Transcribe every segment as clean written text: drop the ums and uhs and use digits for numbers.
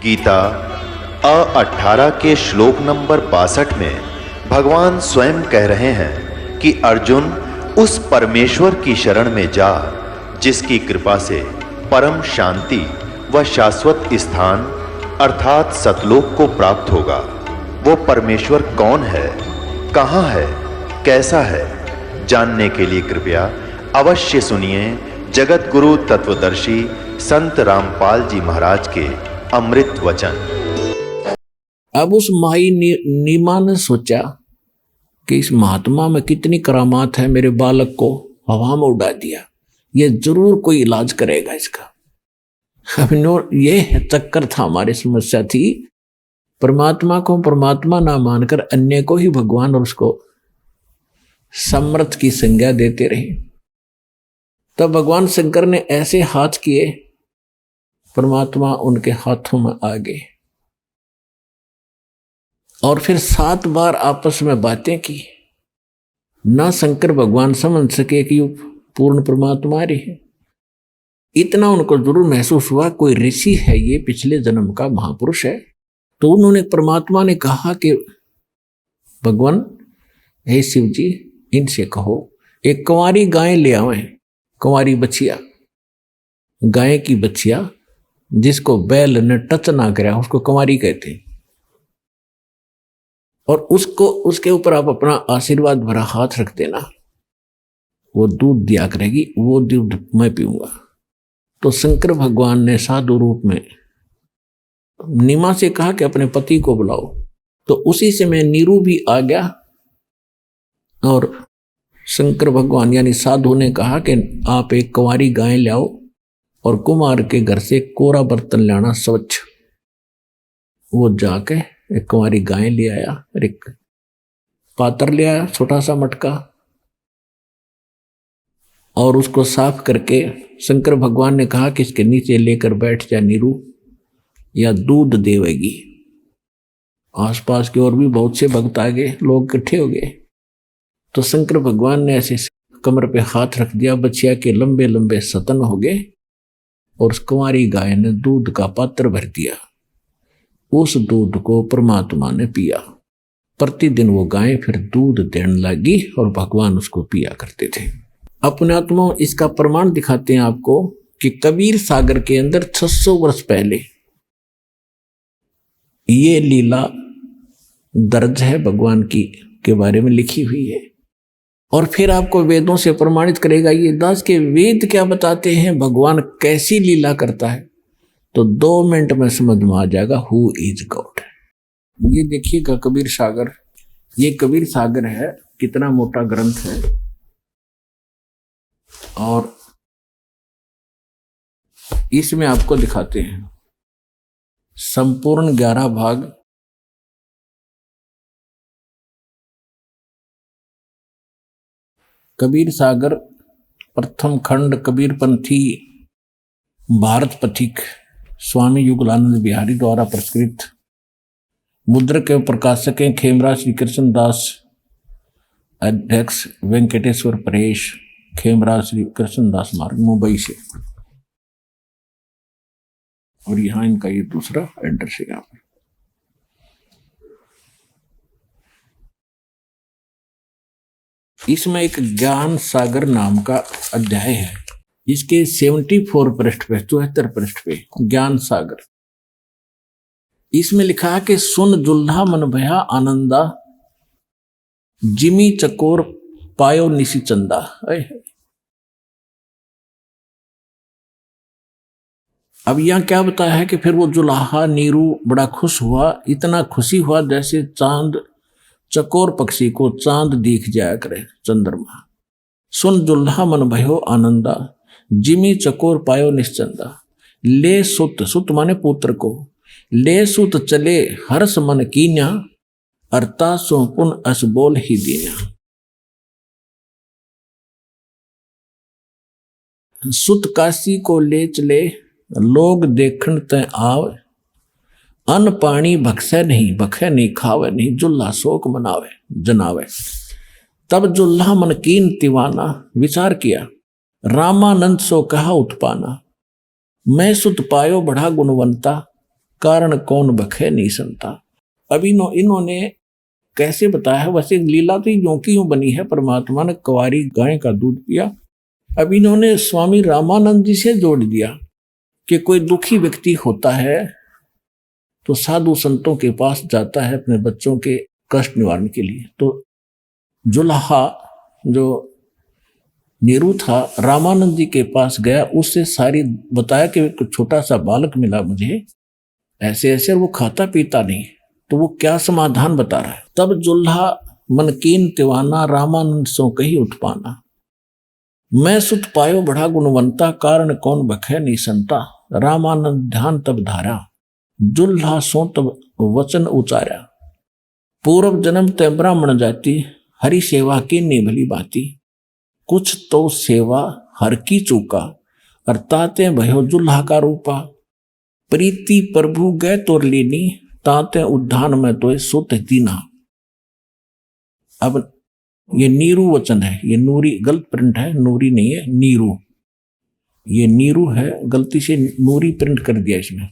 गीता 18 के श्लोक नंबर 62 में भगवान स्वयं कह रहे हैं कि अर्जुन उस परमेश्वर की शरण में जा जिसकी कृपा से परम शांति व शाश्वत स्थान अर्थात सतलोक को प्राप्त होगा। वो परमेश्वर कौन है, कहाँ है, कैसा है, जानने के लिए कृपया अवश्य सुनिए जगत गुरु तत्वदर्शी संत रामपाल जी महाराज के अमृत वचन। अब उस माई नीमा ने सोचा कि इस महात्मा में कितनी करामात है, मेरे बालक को हवा में उड़ा दिया, ये जरूर कोई इलाज करेगा इसका। अब ये चक्कर था, हमारी समस्या थी परमात्मा को परमात्मा ना मानकर अन्य को ही भगवान और उसको समर्थ की संज्ञा देते रहे। तब भगवान शंकर ने ऐसे हाथ किए, परमात्मा उनके हाथों में आ गए और फिर 7 बार आपस में बातें की। ना शंकर भगवान समझ सके कि वो पूर्ण परमात्मा रहे। इतना उनको जरूर महसूस हुआ कोई ऋषि है, ये पिछले जन्म का महापुरुष है। तो उन्होंने परमात्मा ने कहा कि भगवान हे शिव जी, इनसे कहो एक कंवारी गाय ले आवे, कंवारी बछिया, गाय की बछिया जिसको बैल ने टच ना कराया उसको कंवारी कहते हैं। और उसको उसके ऊपर आप अपना आशीर्वाद भरा हाथ रख देना, वो दूध दिया करेगी, वो दूध मैं पीऊंगा। तो शंकर भगवान ने साधु रूप में नीमा से कहा कि अपने पति को बुलाओ। तो उसी समय नीरू भी आ गया और शंकर भगवान यानी साधु ने कहा कि आप एक कंवारी गाय ले आओ और कुमार के घर से कोरा बर्तन लाना स्वच्छ। वो जाके एक कंवारी गाय ले आया और एक पात्र ले आया, छोटा सा मटका, और उसको साफ करके शंकर भगवान ने कहा कि इसके नीचे लेकर बैठ जा नीरू, या दूध देवेगी। आसपास के और भी बहुत से भक्त आ गए, लोग इकट्ठे हो गए। तो शंकर भगवान ने ऐसे कमर पे हाथ रख दिया, बछिया के लंबे लंबे सतन हो गए और उस कुंवारी गाय ने दूध का पात्र भर दिया। उस दूध को परमात्मा ने पिया। प्रतिदिन वो गाय फिर दूध देने लगी और भगवान उसको पिया करते थे। अपने आत्मा इसका प्रमाण दिखाते हैं आपको कि कबीर सागर के अंदर 600 वर्ष पहले ये लीला दर्ज है, भगवान की के बारे में लिखी हुई है। और फिर आपको वेदों से प्रमाणित करेगा ये दास के वेद क्या बताते हैं, भगवान कैसी लीला करता है। तो 2 मिनट में समझ में आ जाएगा हु इज गॉड। ये देखिएगा कबीर सागर, ये कबीर सागर है, कितना मोटा ग्रंथ है। और इसमें आपको दिखाते हैं संपूर्ण 11 भाग। कबीर सागर प्रथम खंड कबीरपंथी भारत पथिक स्वामी युगलानंद बिहारी द्वारा प्रस्कृत, मुद्रक के प्रकाशक हैं खेमराज श्री कृष्ण दास, अध्यक्ष वेंकटेश्वर परेश, खेमराज श्री कृष्ण दास मार्ग, मुंबई से। और यहाँ इनका ये दूसरा एड्रेस है। यहाँ पर इसमें एक ज्ञान सागर नाम का अध्याय है, इसके 74 पृष्ठ पे, 74 पृष्ठ पे ज्ञान सागर। इसमें लिखा है कि सुन जुल्हा मन भया आनंदा, जिमी चकोर पायो निशी चंदा। अब यहां क्या बताया है कि फिर वो जुलाहा नीरू बड़ा खुश हुआ, इतना खुशी हुआ जैसे चांद चकोर पक्षी को चांद दिख जाया करे, चंद्रमा। सुन जुल्हा मन भयो आनंदा, जिमी चकोर पायो निश्चंदा। ले सुत, सुत माने पुत्र को, ले सुत चले हर्ष मन कीन्या, अर्ता सोपुन अस बोल ही दीन्या। सुत काशी को ले चले, लोग देखण तय आव, अन्न पानी भक्सै नहीं, भखे नहीं खावे नहीं, जुल्हा शोक मनावे जनावे। तब जुल्हा मन कीन तिवाना, विचार किया रामानंद सो कहा उत्पाना। मैं सुत पायो बड़ा गुणवंता, कारण कौन बखे नहीं संता। अब इन्होंने कैसे बताया है, वैसे लीला तो यूं की यूं बनी है, परमात्मा ने कुंवारी गाय का दूध पिया। अब इन्होंने स्वामी रामानंद जी से जोड़ दिया कि कोई दुखी व्यक्ति होता है तो साधु संतों के पास जाता है अपने बच्चों के कष्ट निवारण के लिए। तो जुल्हा जो नीरू था रामानंद जी के पास गया, उससे सारी बताया कि एक छोटा सा बालक मिला मुझे, ऐसे ऐसे, वो खाता पीता नहीं, तो वो क्या समाधान बता रहा है। तब जुल्हा मनकीन तिवाना रामानंद सो कही उठ पाना, मैं सुत पायो बड़ा गुणवंता, कारण कौन बखे नहीं संता। रामानंद ध्यान तब धारा, जुल्हा सो तब वचन उचारा, पूर्व जन्म ते ब्राह्मण जाति, हरि सेवा की निभली बाती, कुछ तो सेवा हर की चूका, अर्थाते भयो जुल्हा का रूपा, प्रीति प्रभु गए तोर लीनी, ताते उद्धान में तो सुत दीना। अब ये नीरू वचन है, ये नूरी गलत प्रिंट है, नूरी नहीं है, नीरू, ये नीरू है, गलती से नूरी प्रिंट कर दिया इसमें।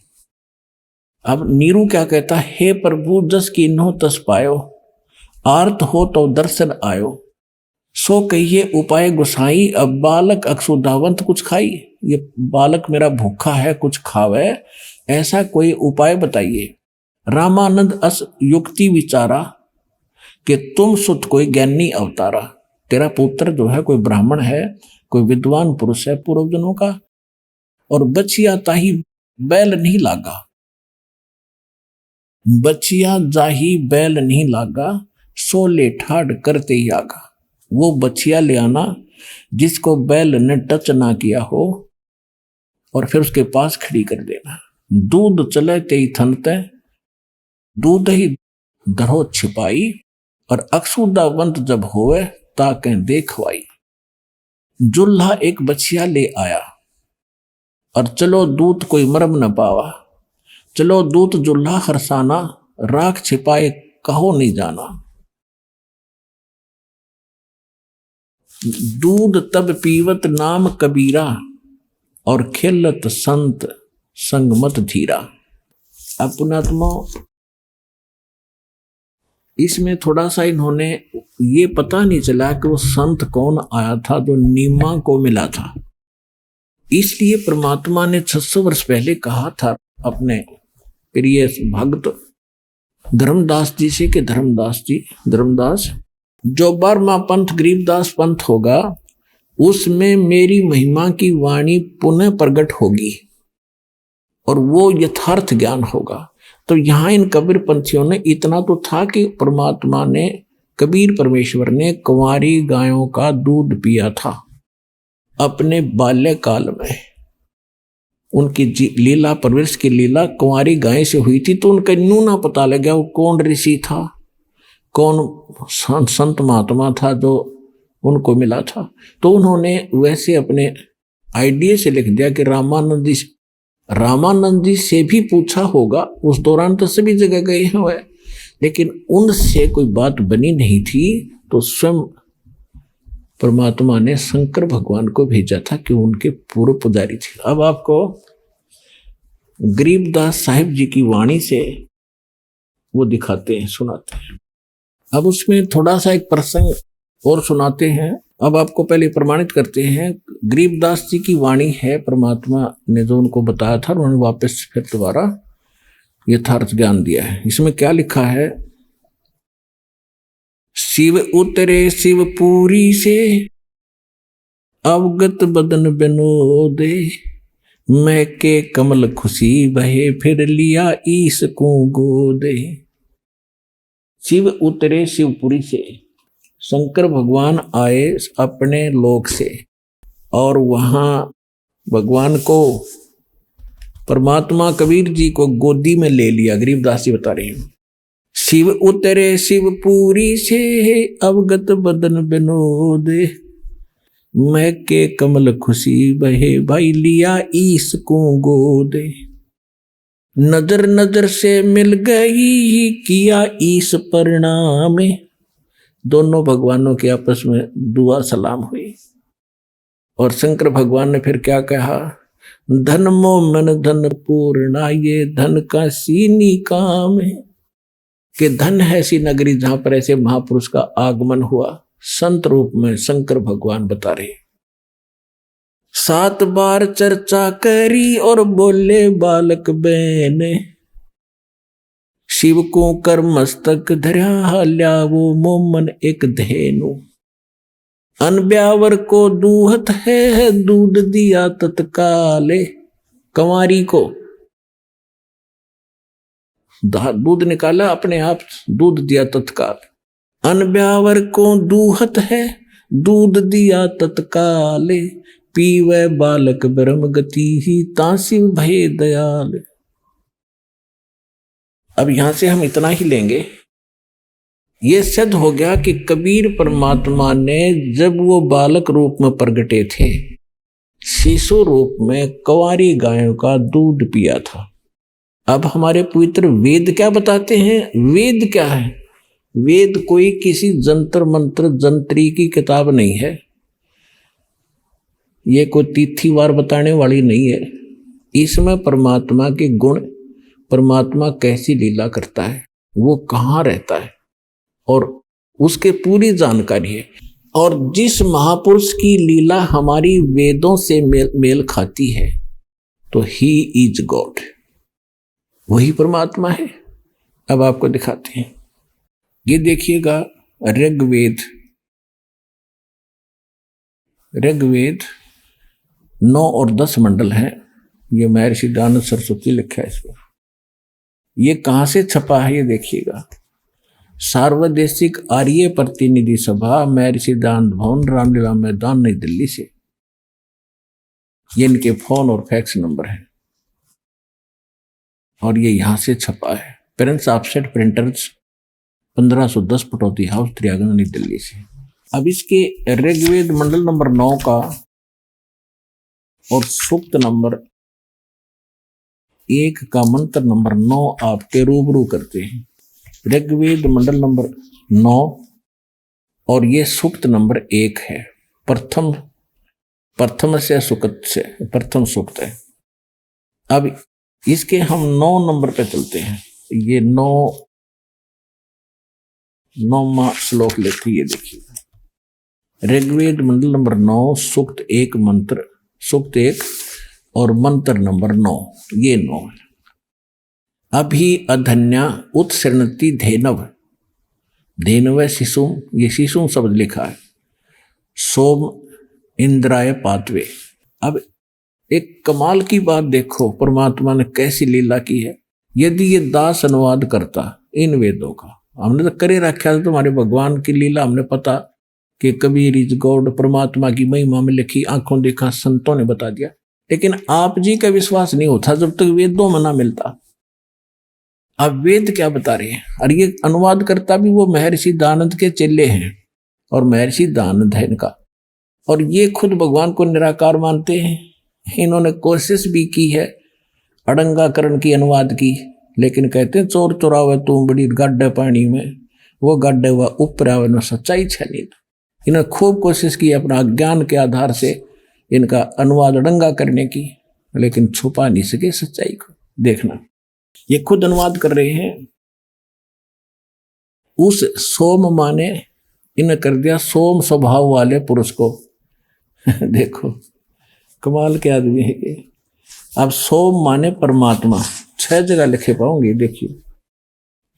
अब नीरू क्या कहता है, हे प्रभु जस की नो तस पायो, आर्त हो तो दर्शन आयो, सो कहिए उपाय गुसाई, अब बालक अक्षुधावंत कुछ खाई। ये बालक मेरा भूखा है, कुछ खावे, ऐसा कोई उपाय बताइए। रामानंद अस युक्ति विचारा, कि तुम सुत कोई ज्ञानी अवतारा, तेरा पुत्र जो है कोई ब्राह्मण है, कोई विद्वान पुरुष है पूर्व जनों का, और बचिया ताही बैल नहीं लागा, बचिया जाही बैल नहीं लागा, सो ले ठाड़ करते ही आगा। वो बचिया ले आना जिसको बैल ने टच ना किया हो, और फिर उसके पास खड़ी कर देना। दूध चले ते ही थनते, दूध ही धरो छिपाई, और अक्षुदावंत जब होवे ताके देखवाई। जुल्हा एक बछिया ले आया, और चलो दूत कोई मरम न पावा, चलो दूत जुल्हा हरसाना, राख छिपाए कहो नहीं जाना। दूध तब पीवत नाम कबीरा, और खिलत संत संगमत धीरा। अब पुणात्मा इसमें थोड़ा सा इन्होंने ये पता नहीं चला कि वो संत कौन आया था जो नीमा को मिला था। इसलिए परमात्मा ने 600 वर्ष पहले कहा था अपने प्रिय भक्त धर्मदास जी से कि धर्मदास जो 12वां पंथ गरीबदास पंथ होगा, उसमें मेरी महिमा की वाणी पुनः प्रकट होगी, और वो यथार्थ ज्ञान होगा। तो यहां इन कबीर पंथियों ने इतना तो था कि परमात्मा ने, कबीर परमेश्वर ने कुंवारी गायों का दूध पिया था अपने बाल्यकाल में। उनकी लीला, परवरिश की लीला कुंवारी गाय से हुई थी, तो उनका नूना पता लग गया वो कौन ऋषि था, कौन संत महात्मा था जो उनको मिला था। तो उन्होंने वैसे अपने आइडिया से लिख दिया कि रामानंद जी से भी पूछा होगा, उस दौरान तो सभी जगह गए हैं वह, लेकिन उनसे कोई बात बनी नहीं थी। तो स्वयं परमात्मा ने शंकर भगवान को भेजा था कि उनके पूर्व पुजारी थे। अब आपको गरीबदास साहिब जी की वाणी से वो दिखाते हैं, सुनाते हैं। अब उसमें थोड़ा सा एक प्रसंग और सुनाते हैं। अब आपको पहले प्रमाणित करते हैं, गरीबदास जी की वाणी है, परमात्मा ने जो उनको बताया था उन्होंने वापस फिर दोबारा यथार्थ ज्ञान दिया है। इसमें क्या लिखा है, शिव उतरे शिवपुरी से, अवगत बदन बिनोदे, मैं के कमल खुशी बहे, फिर लिया ईस को गोदे। शिव उतरे शिवपुरी से, शंकर भगवान आए अपने लोक से, और वहां भगवान को परमात्मा कबीर जी को गोदी में ले लिया। गरीबदास जी बता रहे हैं, शिव उतरे शिवपुरी से, अवगत बदन बिनोदे, मैं के कमल खुशी बहे, भाई लिया ईस को गोदे। नजर नजर से मिल गई, किया ईस परिणाम, दोनों भगवानों के आपस में दुआ सलाम हुई। और शंकर भगवान ने फिर क्या कहा, धन मोमन धन पूर्णा, ये धन का सीनी काम है। कि धन है ऐसी नगरी जहां पर ऐसे महापुरुष का आगमन हुआ, संत रूप में शंकर भगवान बता रहे। 7 बार चर्चा करी और बोले बालक बहन, शिव को कर मस्तक धर्या ल्या वो मोमन एक धेनु। अनब्यावर को दूहत है दूध दिया तत्काले, कंवारी को दूध निकाला अपने आप, दूध दिया तत्काल। अनब्यावर को दूहत है दूध दिया तत्काले, पीवे बालक ब्रह्म गति ही तासिव भय दयाल। अब यहां से हम इतना ही लेंगे। ये सिद्ध हो गया कि कबीर परमात्मा ने जब वो बालक रूप में प्रगटे थे, शिशु रूप में कंवारी गायों का दूध पिया था। अब हमारे पवित्र वेद क्या बताते हैं? वेद क्या है? वेद कोई किसी जंतर मंत्र जंत्री की किताब नहीं है, ये कोई तिथिवार बताने वाली नहीं है। इसमें परमात्मा के गुण, परमात्मा कैसी लीला करता है, वो कहाँ रहता है, और उसके पूरी जानकारी है। और जिस महापुरुष की लीला हमारी वेदों से मेल खाती है, तो ही इज गॉड, वही परमात्मा है। अब आपको दिखाते हैं, ये देखिएगा ऋग्वेद 9 और 10 मंडल हैं। ये महर्षि दयानंद सरस्वती लिखा है इसमें। ये कहाँ से छपा है ये देखिएगा। सार्वदेशिक आर्य प्रतिनिधि सभा, महर्षि दयानंद भवन, रामलीला मैदान, नई दिल्ली से। ये इनके फोन और फैक्स नंबर है, और ये यहां से छपा है। Parents offset printers 1510 Pataudi house, त्रियागन, नई दिल्ली से। अब इसके ऋग्वेद मंडल नंबर 9 का और सूक्त नंबर 1 का मंत्र नंबर 9 आपके रूबरू करते हैं। ऋग्वेद मंडल नंबर 9 और ये सूक्त नंबर 1 है। प्रथम से सुक्त से प्रथम सूक्त है। अब इसके हम 9 नंबर पे चलते हैं। ये 9वां श्लोक लेते, ये देखिए ऋग्वेद मंडल नंबर 9 सूक्त 1 मंत्र, सूक्त 1 और मंत्र नंबर 9, ये 9 है। अभी अधन्या उत्सृणति धेनव, धेनव शिशुम, ये शिशुम शब्द लिखा है। सोम इंद्राय पातवे। अब एक कमाल की बात देखो, परमात्मा ने कैसी लीला की है। यदि ये दास अनुवाद करता इन वेदों का, हमने तो करे रखा था तुम्हारे भगवान की लीला, हमने पता कि कबीर इज गॉड, परमात्मा की महिमा में लिखी, आंखों देखा, संतों ने बता दिया। लेकिन आप जी का विश्वास नहीं होता जब तक वेदों में ना मिलता। अब वेद क्या बता रहे हैं, और ये अनुवाद करता भी वो महर्षि दयानंद के चेले हैं, और महर्षि दयानंद है इनका, और ये खुद भगवान को निराकार मानते हैं। इन्होंने कोशिश भी की है अड़ंगाकरण की, अनुवाद की, लेकिन कहते हैं चोर चोरावे तू बड़ी गड्ढे पानी में, वो गड्ढे हुआ ऊपर आवे न सच्चाई छनी। इन्होंने खूब कोशिश की अपना ज्ञान के आधार से इनका अनुवाद अड़ंगा करने की, लेकिन छुपा नहीं सके सच्चाई को। देखना, ये खुद अनुवाद कर रहे हैं। उस सोम माने इन्हें कर दिया सोम स्वभाव वाले पुरुष को। देखो कमाल के आदमी है ये। अब सोम माने परमात्मा, 6 जगह लिखे पाओगे। देखिए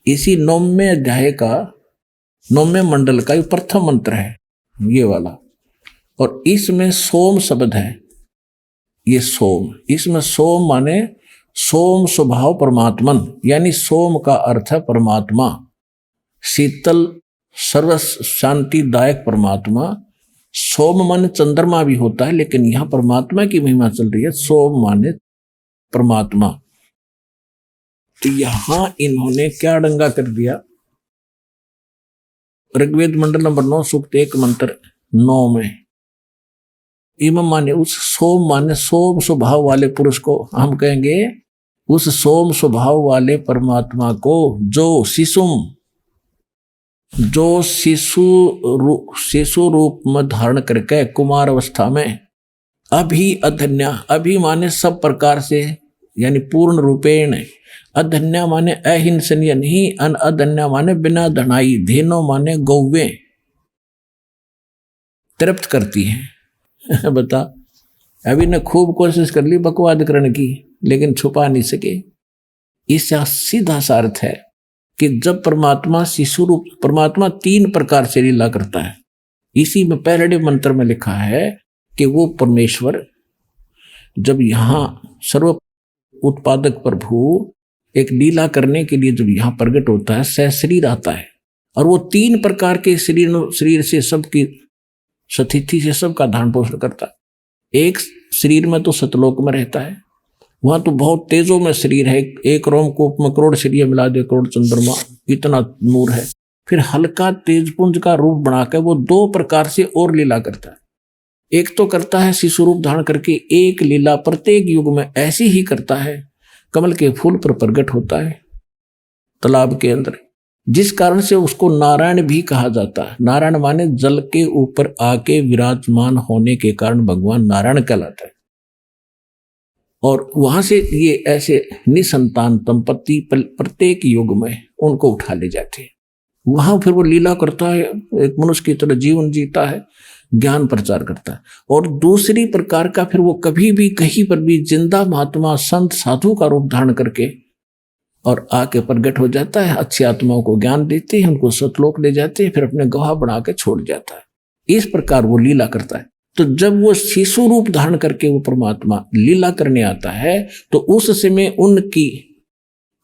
इसी 9वें अध्याय का 9वें मंडल का ये प्रथम मंत्र है ये वाला, और इसमें सोम शब्द है। ये सोम, इसमें सोम माने सोम स्वभाव परमात्मन, यानी सोम का अर्थ है परमात्मा, शीतल सर्व शांतिदायक परमात्मा। सोम माने चंद्रमा भी होता है, लेकिन यहां परमात्मा की महिमा चल रही है। सोम माने परमात्मा। तो यहां इन्होंने क्या डंगा कर दिया, ऋग्वेद मंडल नंबर 9 सूक्त 1 मंत्र 9 में इम माने उस सोम माने सोम स्वभाव वाले पुरुष को, हम कहेंगे उस सोम स्वभाव वाले परमात्मा को, जो शिशु रूप में धारण करके कुमार अवस्था में अभी अधन्या, अभी माने सब प्रकार से यानी पूर्ण रूपेण, अधन्या माने अहिंसनीय नहीं, अधन्या माने बिना धनाई, धेनो माने गौवे तृप्त करती है। बता, अभी ने खूब कोशिश कर ली बकवाद करने की, लेकिन छुपा नहीं सके। इसका सीधा सा अर्थ है कि जब परमात्मा शिशु रूप, परमात्मा 3 प्रकार से लीला करता है। इसी में पहले मंत्र में लिखा है कि वो परमेश्वर जब यहां सर्व उत्पादक प्रभु एक लीला करने के लिए जब यहां प्रकट होता है, सहशरीर आता है, और वो 3 प्रकार के शरीर से सबकी स्थिति से सबका धारण पोषण करता है। एक शरीर में तो सतलोक में रहता है, वहां तो बहुत तेजों में शरीर है, एक रोमकूप में करोड़ शरीर मिला दे, करोड़ चंद्रमा, इतना नूर है। फिर हल्का तेजपुंज का रूप बनाकर वो 2 प्रकार से और लीला करता है। एक तो करता है शिशु रूप धारण करके, एक लीला प्रत्येक युग में ऐसी ही करता है, कमल के फूल पर प्रकट होता है तालाब के अंदर, जिस कारण से उसको नारायण भी कहा जाता है। नारायण माने जल के ऊपर आके विराजमान होने के कारण भगवान नारायण कहलाता है। और वहां से ये ऐसे निसंतान दंपति प्रत्येक युग में उनको उठा ले जाते हैं। वहां फिर वो लीला करता है, एक मनुष्य की तरह जीवन जीता है, ज्ञान प्रचार करता है। और दूसरी प्रकार का फिर वो कभी भी कहीं पर भी जिंदा महात्मा संत साधु का रूप धारण करके और आके प्रकट हो जाता है, अच्छी आत्माओं को ज्ञान देते हैं, उनको सतलोक ले जाते हैं, फिर अपने गवाह बना के छोड़ जाता है। इस प्रकार वो लीला करता है। तो जब वो शिशु रूप धारण करके वो परमात्मा लीला करने आता है, तो उस समय उनकी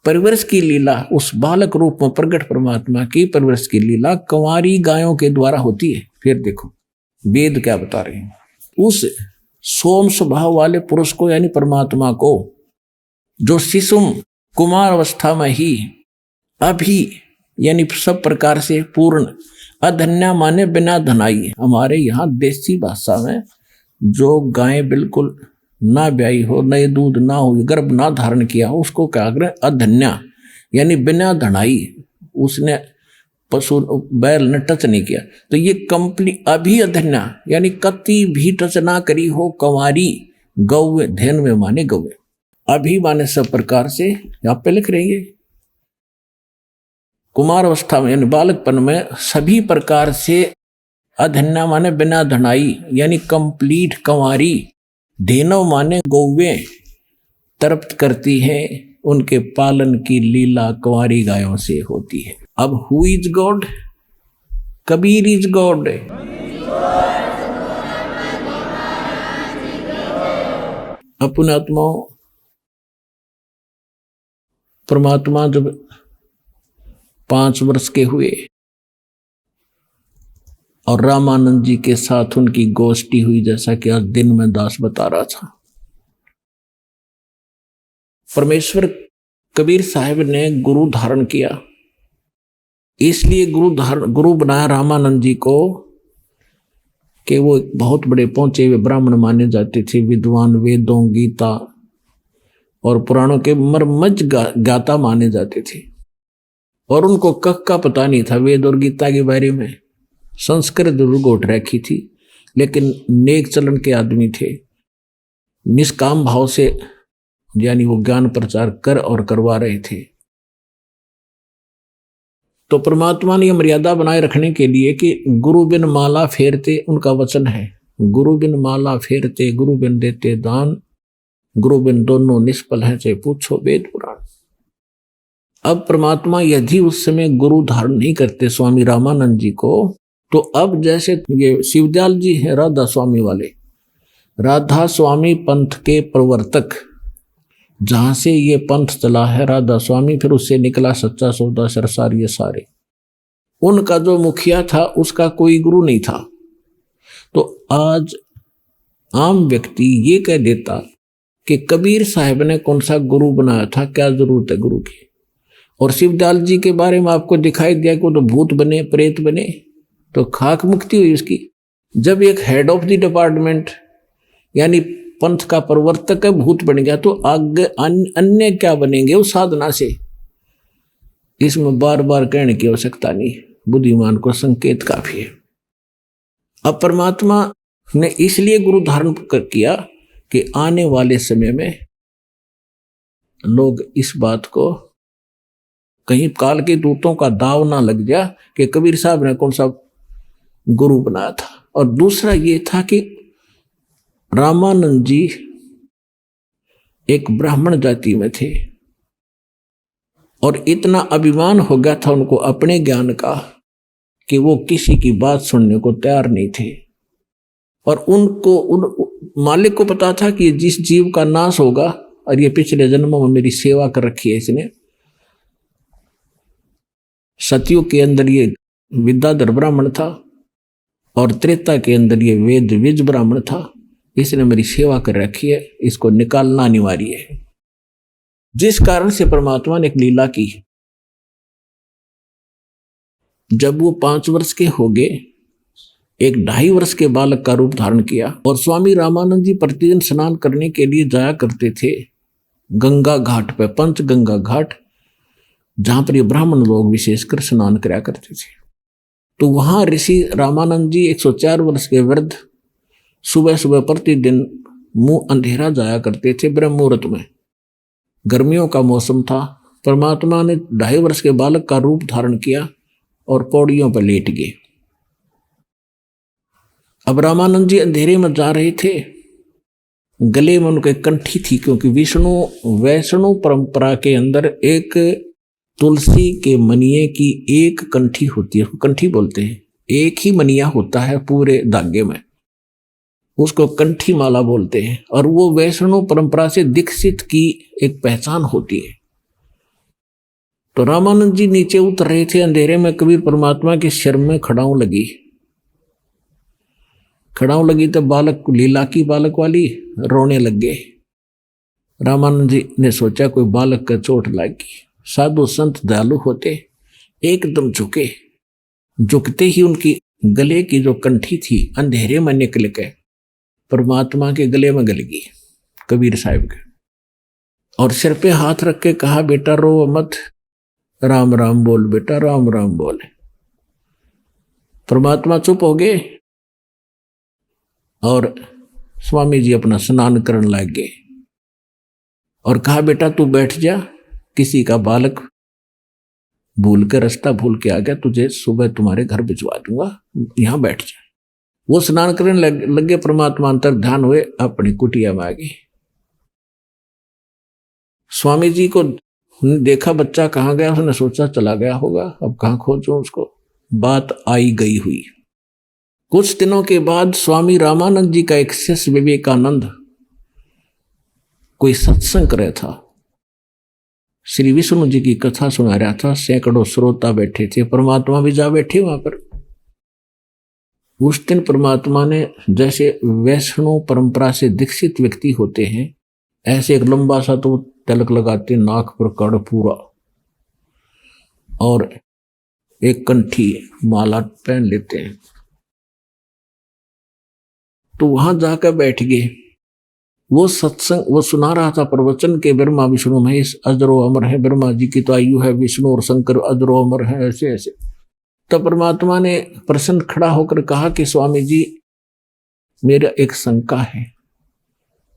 परवरिश की लीला, उस बालक रूप में प्रकट परमात्मा की परवरिश की लीला कंवारी गायों के द्वारा होती है। फिर देखो वेद क्या बता रहे हैं, उस सोम स्वभाव वाले पुरुष को यानी परमात्मा को, जो शिशुम कुमार अवस्था में ही अभी यानी सब प्रकार से पूर्ण, अधन्या माने बिना धनाई। हमारे यहाँ देसी भाषा में जो गाय बिल्कुल ना ब्याई हो, नए दूध ना हो, गर्भ ना धारण किया हो, उसको क्या करें, अधन्या यानी बिना धनाई, उसने पशु बैल ने टच नहीं किया। तो ये कंप्लीट अभी अधन्या यानी कति भी टच ना करी हो, कंवारी गौ, धैन में माने गौवे, अभी माने सब प्रकार से यहाँ पे लिख रहे हैं। कुमार अवस्था में यानी बालकपन में सभी प्रकार से, अधन्या माने बिना धनाई यानी कंप्लीट कंवारी, धेनव माने गौवे तृप्त करती है, उनके पालन की लीला कंवारी गायों से होती है। अब who is God? Kabir is God. अपने आत्माओं, परमात्मा जब 5 वर्ष के हुए और रामानंद जी के साथ उनकी गोष्ठी हुई, जैसा कि आज दिन में दास बता रहा था। परमेश्वर कबीर साहब ने गुरु धारण किया, इसलिए गुरु बनाया रामानंद जी को कि वो बहुत बड़े पहुंचे हुए ब्राह्मण माने जाते थे, विद्वान, वेदों, गीता और पुराणों के मर्मज्ञ गाता माने जाते थे। और उनको कख का पता नहीं था वेद और गीता के बारे में, संस्कृत दुर्गोट रखी थी, लेकिन नेक चलन के आदमी थे, निष्काम भाव से यानी वो ज्ञान प्रचार कर और करवा रहे थे। तो परमात्मा ने यह मर्यादा बनाए रखने के लिए कि गुरु बिन माला फेरते, उनका वचन है, गुरु बिन माला फेरते, गुरु बिन देते दान, गुरु बिन दोनों निष्फल हैं, चाहे पूछो वेद पुराण। अब परमात्मा यदि उस समय गुरु धारण नहीं करते स्वामी रामानंद जी को, तो अब जैसे ये शिवदयाल जी हैं राधा स्वामी वाले, राधा स्वामी पंथ के प्रवर्तक, जहां से ये पंथ चला है राधा स्वामी, फिर उससे निकला सच्चा सौदा सरसार, ये सारे, उनका जो मुखिया था उसका कोई गुरु नहीं था। तो आज आम व्यक्ति ये कह देता कि कबीर साहब ने कौन सा गुरु बनाया था, क्या जरूरत है गुरु की। और शिवदयाल जी के बारे में आपको दिखाई दिया कि वो तो भूत बने, प्रेत बने, तो खाक मुक्ति हुई उसकी। जब एक हेड ऑफ द डिपार्टमेंट यानी पंथ का प्रवर्तक भूत बन गया, तो आगे अन्य क्या बनेंगे उस साधना से। इसमें बार बार कहने की आवश्यकता नहीं, बुद्धिमान को संकेत काफी है। अब परमात्मा ने इसलिए गुरु धारण किया कि आने वाले समय में लोग इस बात को कहीं काल के दूतों का दाव ना लग जा कि कबीर साहब ने कौन सा गुरु बनाया था। और दूसरा ये था कि रामानंद जी एक ब्राह्मण जाति में थे और इतना अभिमान हो गया था उनको अपने ज्ञान का कि वो किसी की बात सुनने को तैयार नहीं थे। और उनको उन मालिक को पता था कि जिस जीव का नाश होगा, और ये पिछले जन्मों में मेरी सेवा कर रखी है इसने, सतयुग के अंदर ये विद्याधर ब्राह्मण था और त्रेता के अंदर ये वेद विज ब्राह्मण था, इसने मेरी सेवा कर रखी है, इसको निकालना अनिवार्य है। जिस कारण से परमात्मा ने एक लीला की। जब वो 5 वर्ष के हो गए, एक 2.5 वर्ष के बालक का रूप धारण किया और स्वामी रामानंद जी प्रतिदिन स्नान करने के लिए जाया करते थे गंगा घाट पे, पंच गंगा घाट, जहां पर ये ब्राह्मण लोग विशेषकर स्नान कराया करते थे। तो वहां ऋषि रामानंद जी 104 वर्ष के वृद्ध सुबह सुबह प्रतिदिन मुंह अंधेरा जाया करते थे ब्रह्म मुहूर्त में। गर्मियों का मौसम था। परमात्मा ने 2.5 वर्ष के बालक का रूप धारण किया और पौड़ियों पर लेट गए। अब रामानंद जी अंधेरे में जा रहे थे, गले में उनके कंठी थी, क्योंकि वैष्णव परंपरा के अंदर एक तुलसी के मनिये की एक कंठी होती है, कंठी बोलते हैं, एक ही मनिया होता है पूरे धागे में, उसको कंठी माला बोलते हैं। और वो वैष्णव परंपरा से दीक्षित की एक पहचान होती है। तो रामानंद जी नीचे उतर रहे थे अंधेरे में, कबीर परमात्मा के सिर में खड़ाऊ लगी तो बालक, लीला की बालक वाली, रोने लग गए। रामानंद जी ने सोचा कोई बालक का चोट लगी। साधु संत दयालु होते, एकदम झुकते ही उनकी गले की जो कंठी थी अंधेरे में निकल के परमात्मा के गले में गल गई, कबीर साहब के। और सिर पे हाथ रख के कहा, बेटा रो मत, राम राम बोल बेटा, राम राम बोल। परमात्मा चुप हो गए और स्वामी जी अपना स्नान करने लग गए और कहा, बेटा तू बैठ जा, किसी का बालक भूल के, रास्ता भूल के आ गया, तुझे सुबह तुम्हारे घर भिजवा दूंगा, यहां बैठ जा। वो स्नान करने लगे, परमात्मा अंतर ध्यान हुए, अपनी कुटिया में आ गए। स्वामी जी को देखा बच्चा कहाँ गया, उसने सोचा चला गया होगा, अब कहाँ खोजूं उसको। बात आई गई हुई। कुछ दिनों के बाद स्वामी रामानंद जी का एक शिष्य विवेकानंद कोई सत्संग कर रहा था, श्री विष्णु जी की कथा सुना रहा था, सैकड़ों श्रोता बैठे थे, परमात्मा भी जा बैठे वहां पर। उस दिन परमात्मा ने, जैसे वैष्णव परंपरा से दीक्षित व्यक्ति होते हैं, ऐसे एक लंबा सा तो तिलक लगाते, नाक पर कड़ पूरा, और एक कंठी माला पहन लेते हैं। तो वहां जाकर बैठ गए। वो सत्संग वो सुना रहा था प्रवचन के, ब्रह्मा विष्णु महेश अजरो अमर है, ब्रह्मा जी की तो आयु है, विष्णु और शंकर अजरो अमर है, ऐसे ऐसे। तब परमात्मा ने प्रसन्न खड़ा होकर कहा कि स्वामी जी, मेरा एक शंका है,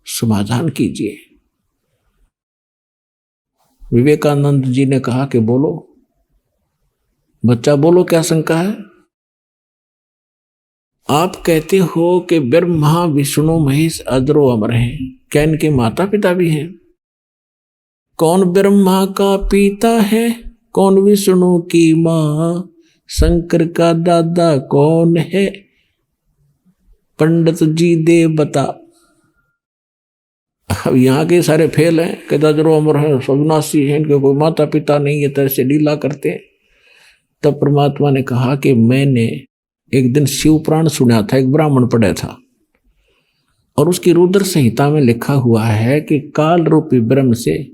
समाधान कीजिए। विवेकानंद जी ने कहा कि बोलो बच्चा, बोलो क्या शंका है। आप कहते हो कि ब्रह्मा विष्णु महेश अजरो अमर हैं, क्या इनके माता पिता भी हैं? कौन ब्रह्मा का पिता है, कौन विष्णु की माँ, शंकर का दादा कौन है, पंडित जी दे बता। अब यहाँ के सारे फेल हैं, कहता अजरो अमर है, सविनाशी है, इनके कोई माता पिता नहीं है, तरह से लीला करते हैं। तब परमात्मा ने कहा कि मैंने एक दिन शिव पुराण सुना था, एक ब्राह्मण पढ़ा था, और उसकी रुद्र संहिता में लिखा हुआ है कि काल रूपी ब्रह्म से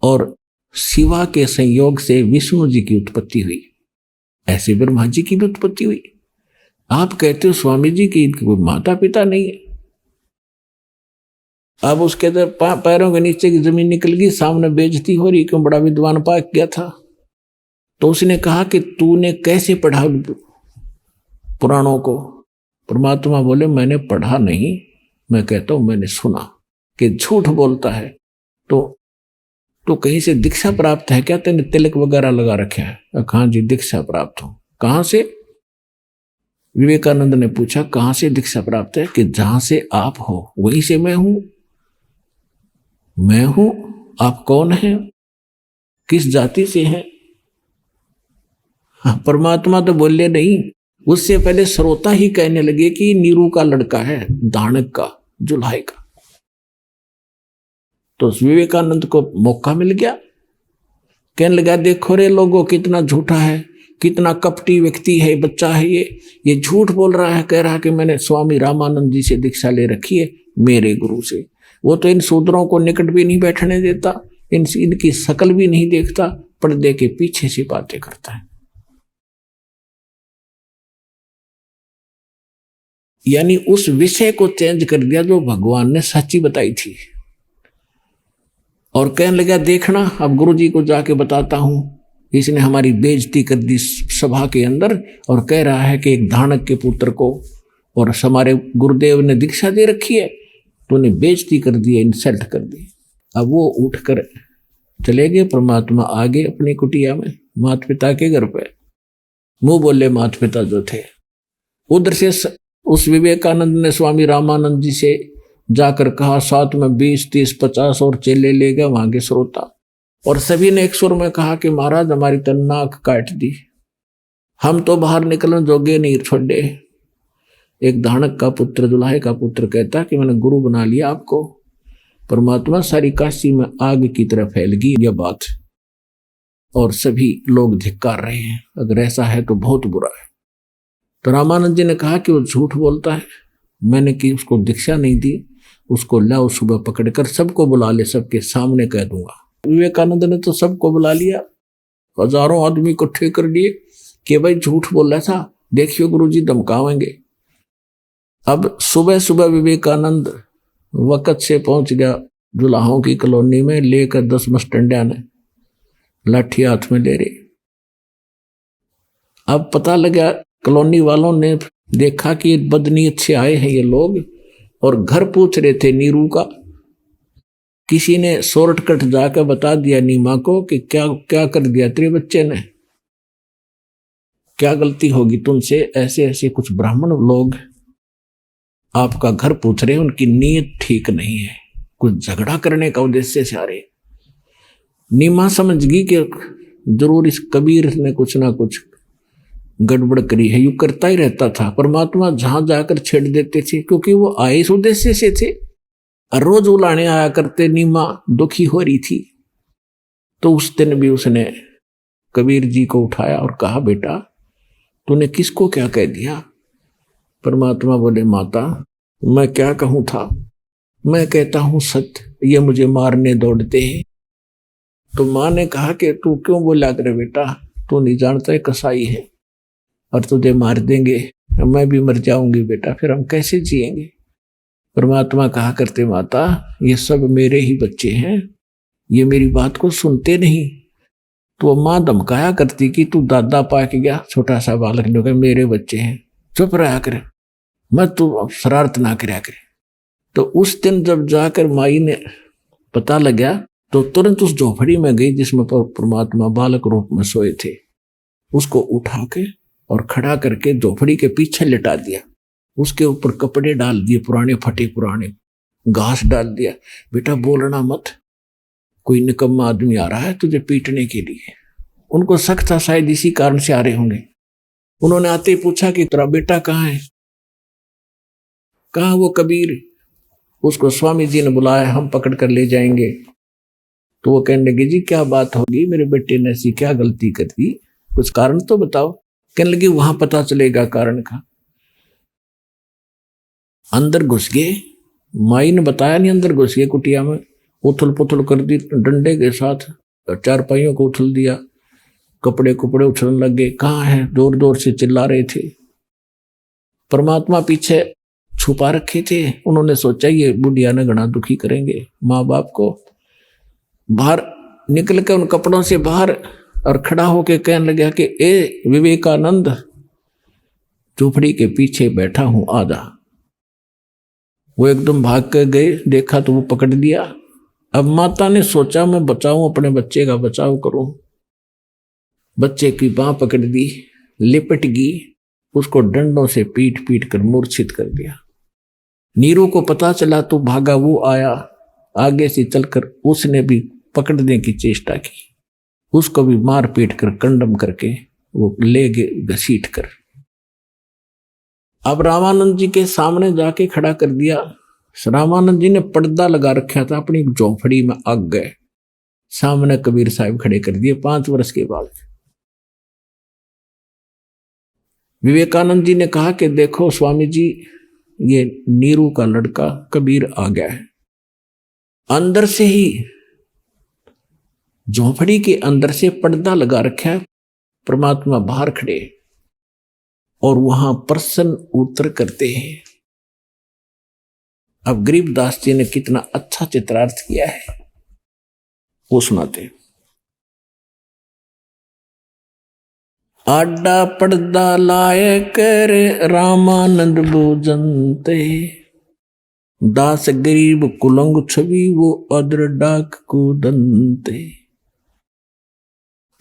और शिवा के संयोग से विष्णु जी की उत्पत्ति हुई, ऐसे ब्रह्मा जी की भी उत्पत्ति हुई। आप कहते हो स्वामी जी की कोई माता पिता नहीं है। अब उसके पैरों के नीचे की जमीन निकल गई, सामने बेइज्जती हो रही, क्यों बड़ा विद्वान पाक गया था। तो उसने कहा कि तूने कैसे पढ़ा पुराणों को? परमात्मा बोले मैंने पढ़ा नहीं, मैं कहता हूं मैंने सुना कि झूठ बोलता है। तो कहीं से दीक्षा प्राप्त है क्या? तेने तिलक वगैरह लगा रखे हैं? हाँ जी दीक्षा प्राप्त हो। कहां से? विवेकानंद ने पूछा कहां से दीक्षा प्राप्त है? कि जहां से आप हो वहीं से मैं हूं। मैं हूं, आप कौन हैं, किस जाति से हैं? हाँ, परमात्मा तो बोले नहीं, उससे पहले श्रोता ही कहने लगे कि नीरू का लड़का है, दानक का, जुल्हाई का। तो विवेकानंद को मौका मिल गया, कहने लगा देखो रे लोगों कितना झूठा है, कितना कपटी व्यक्ति है, बच्चा है ये झूठ बोल रहा है, कह रहा है कि मैंने स्वामी रामानंद जी से दीक्षा ले रखी है, मेरे गुरु से। वो तो इन शूद्रों को निकट भी नहीं बैठने देता, इनकी शकल भी नहीं देखता, पर्दे के पीछे से बातें करता है। यानी उस विषय को चेंज कर दिया जो भगवान ने सच्ची बताई थी। और कहने लगा देखना अब गुरुजी को जाके बताता हूं, इसने हमारी बेइज्जती कर दी सभा के अंदर, और कह रहा है कि एक धानक के पुत्र को और हमारे गुरुदेव ने दीक्षा दे रखी है, तो उन्हें बेइज्जती कर दी, इंसल्ट कर दी। अब वो उठकर चले गए, परमात्मा आगे अपनी कुटिया में माता पिता के घर पे। मुंह बोले माता पिता जो थे। उधर से उस विवेकानंद ने स्वामी रामानंद जी से जाकर कहा साथ में 20, 30, 50 और चेले ले गए वहां के श्रोता, और सभी ने एक सुर में कहा कि महाराज हमारी तो नाक काट दी, हम तो बाहर निकलने जोगे नहीं छोड़े। एक धानक का पुत्र, दुल्हे का पुत्र कहता कि मैंने गुरु बना लिया आपको। परमात्मा सारी काशी में आग की तरह फैल गई यह बात, और सभी लोग धिक्कार रहे हैं, अगर ऐसा है तो बहुत बुरा है। तो रामानंद जी ने कहा कि वो झूठ बोलता है, मैंने कि उसको दीक्षा नहीं दी, उसको लाओ सुबह पकड़कर सबको बुला ले, सबके सामने कह दूंगा। विवेकानंद ने तो सबको बुला लिया, हजारों आदमी इकट्ठे कर लिए कि भाई झूठ बोल रहा था, देखियो गुरुजी धमकावेंगे। अब सुबह सुबह विवेकानंद वक्त से पहुंच गया जुलाहों की कॉलोनी में, लेकर 10 मस्टंडिया ने लाठी हाथ में ले रही। अब पता लगा, कॉलोनी वालों ने देखा कि बदनीयत से आए हैं ये लोग, और घर पूछ रहे थे नीरू का। किसी ने शॉर्टकट जाकर बता दिया नीमा को कि क्या क्या कर दिया तेरे बच्चे ने, क्या गलती होगी तुमसे, ऐसे ऐसे कुछ ब्राह्मण लोग आपका घर पूछ रहे हैं, उनकी नीयत ठीक नहीं है, कुछ झगड़ा करने का उद्देश्य से आ रहे। नीमा समझ गई कि जरूर इस कबीर ने कुछ ना कुछ गड़बड़ करी है, यू करता ही रहता था। परमात्मा जहां जाकर छेड़ देते थे, क्योंकि वो आए इस उद्देश्य से थे, रोज उलाने आया करते। नीमा दुखी हो रही थी, तो उस दिन भी उसने कबीर जी को उठाया और कहा बेटा तूने किसको क्या कह दिया? परमात्मा बोले माता मैं क्या कहूं था, मैं कहता हूं सत्य, ये मुझे मारने दौड़ते हैं। तो माँ ने कहा कि तू क्यों बोला करे बेटा, तू नहीं जानता है कसाई है और तुझे मार देंगे, मैं भी मर जाऊंगी बेटा, फिर हम कैसे जिएंगे? परमात्मा कहा करते माता ये सब मेरे ही बच्चे हैं, ये मेरी बात को सुनते नहीं। तो माँ धमकाया करती कि तू दादा पा के गया, छोटा सा बालक ने कहा मेरे बच्चे हैं, चुप रहा करे, मत तू शरारत ना कराया करे। तो उस दिन जब जाकर माई ने पता लगा तो तुरंत उस झोपड़ी में गई जिसमें परमात्मा बालक रूप में सोए थे, उसको उठा के और खड़ा करके झोपड़ी के पीछे लिटा दिया, उसके ऊपर कपड़े डाल दिए पुराने फटे पुराने, घास डाल दिया, बेटा बोलना मत, कोई निकम्मा आदमी आ रहा है तुझे पीटने के लिए। उनको शक था शायद इसी कारण से आ रहे होंगे। उन्होंने आते ही पूछा कि तेरा बेटा कहाँ है? कहाँ वो कबीर? उसको स्वामी जी ने बुलाया, हम पकड़ कर ले जाएंगे। तो वो कहने लगे जी क्या बात होगी, मेरे बेटे ने ऐसी क्या गलती कर दी, कुछ कारण तो बताओ। कहने लगे वहां पता चलेगा कारण का। अंदर घुस गए, माई ने बताया नहीं, अंदर घुस गए कुटिया में, उथल पुथल कर दी, डंडे के साथ चारपाइयों को उछल दिया, कपड़े कुपड़े उछलने लग गए, कहाँ है, जोर जोर से चिल्ला रहे थे। परमात्मा पीछे छुपा रखे थे, उन्होंने सोचा ये बुढ़िया ने घना दुखी करेंगे माँ बाप को। बाहर निकल के उन कपड़ों से बाहर और खड़ा होके कहने लगा कि ए विवेकानंद, झोपड़ी के पीछे बैठा हूं, आजा। वो एकदम भाग कर गए, देखा तो वो पकड़ दिया। अब माता ने सोचा मैं बचाऊं, अपने बच्चे का बचाव करूं। बच्चे की बांह पकड़ दी, लिपट गई, उसको डंडों से पीट पीट कर मूर्छित कर दिया। नीरू को पता चला तो भागा, वो आया आगे से चलकर, उसने भी पकड़ने की चेष्टा की, उसको भी मार पीट कर कंडम करके वो ले गए घसीट कर। अब रामानंद जी के सामने जाके खड़ा कर दिया। रामानंद जी ने पर्दा लगा रखा था, अपनी झोपड़ी में आग गए, सामने कबीर साहब खड़े कर दिए, 5 वर्ष के बाद। विवेकानंद जी ने कहा कि देखो स्वामी जी, ये नीरू का लड़का कबीर आ गया है। अंदर से ही झोपड़ी के अंदर से पर्दा लगा रखा है, परमात्मा बाहर खड़े और वहां प्रसन्न उत्तर करते हैं। अब गरीबदास जी ने कितना अच्छा चित्रार्थ किया है, वो सुनाते। आडा पर्दा लाए कर रामानंद बोजनते, दास गरीब कुलंग छवि वो अदर डाक को दंते।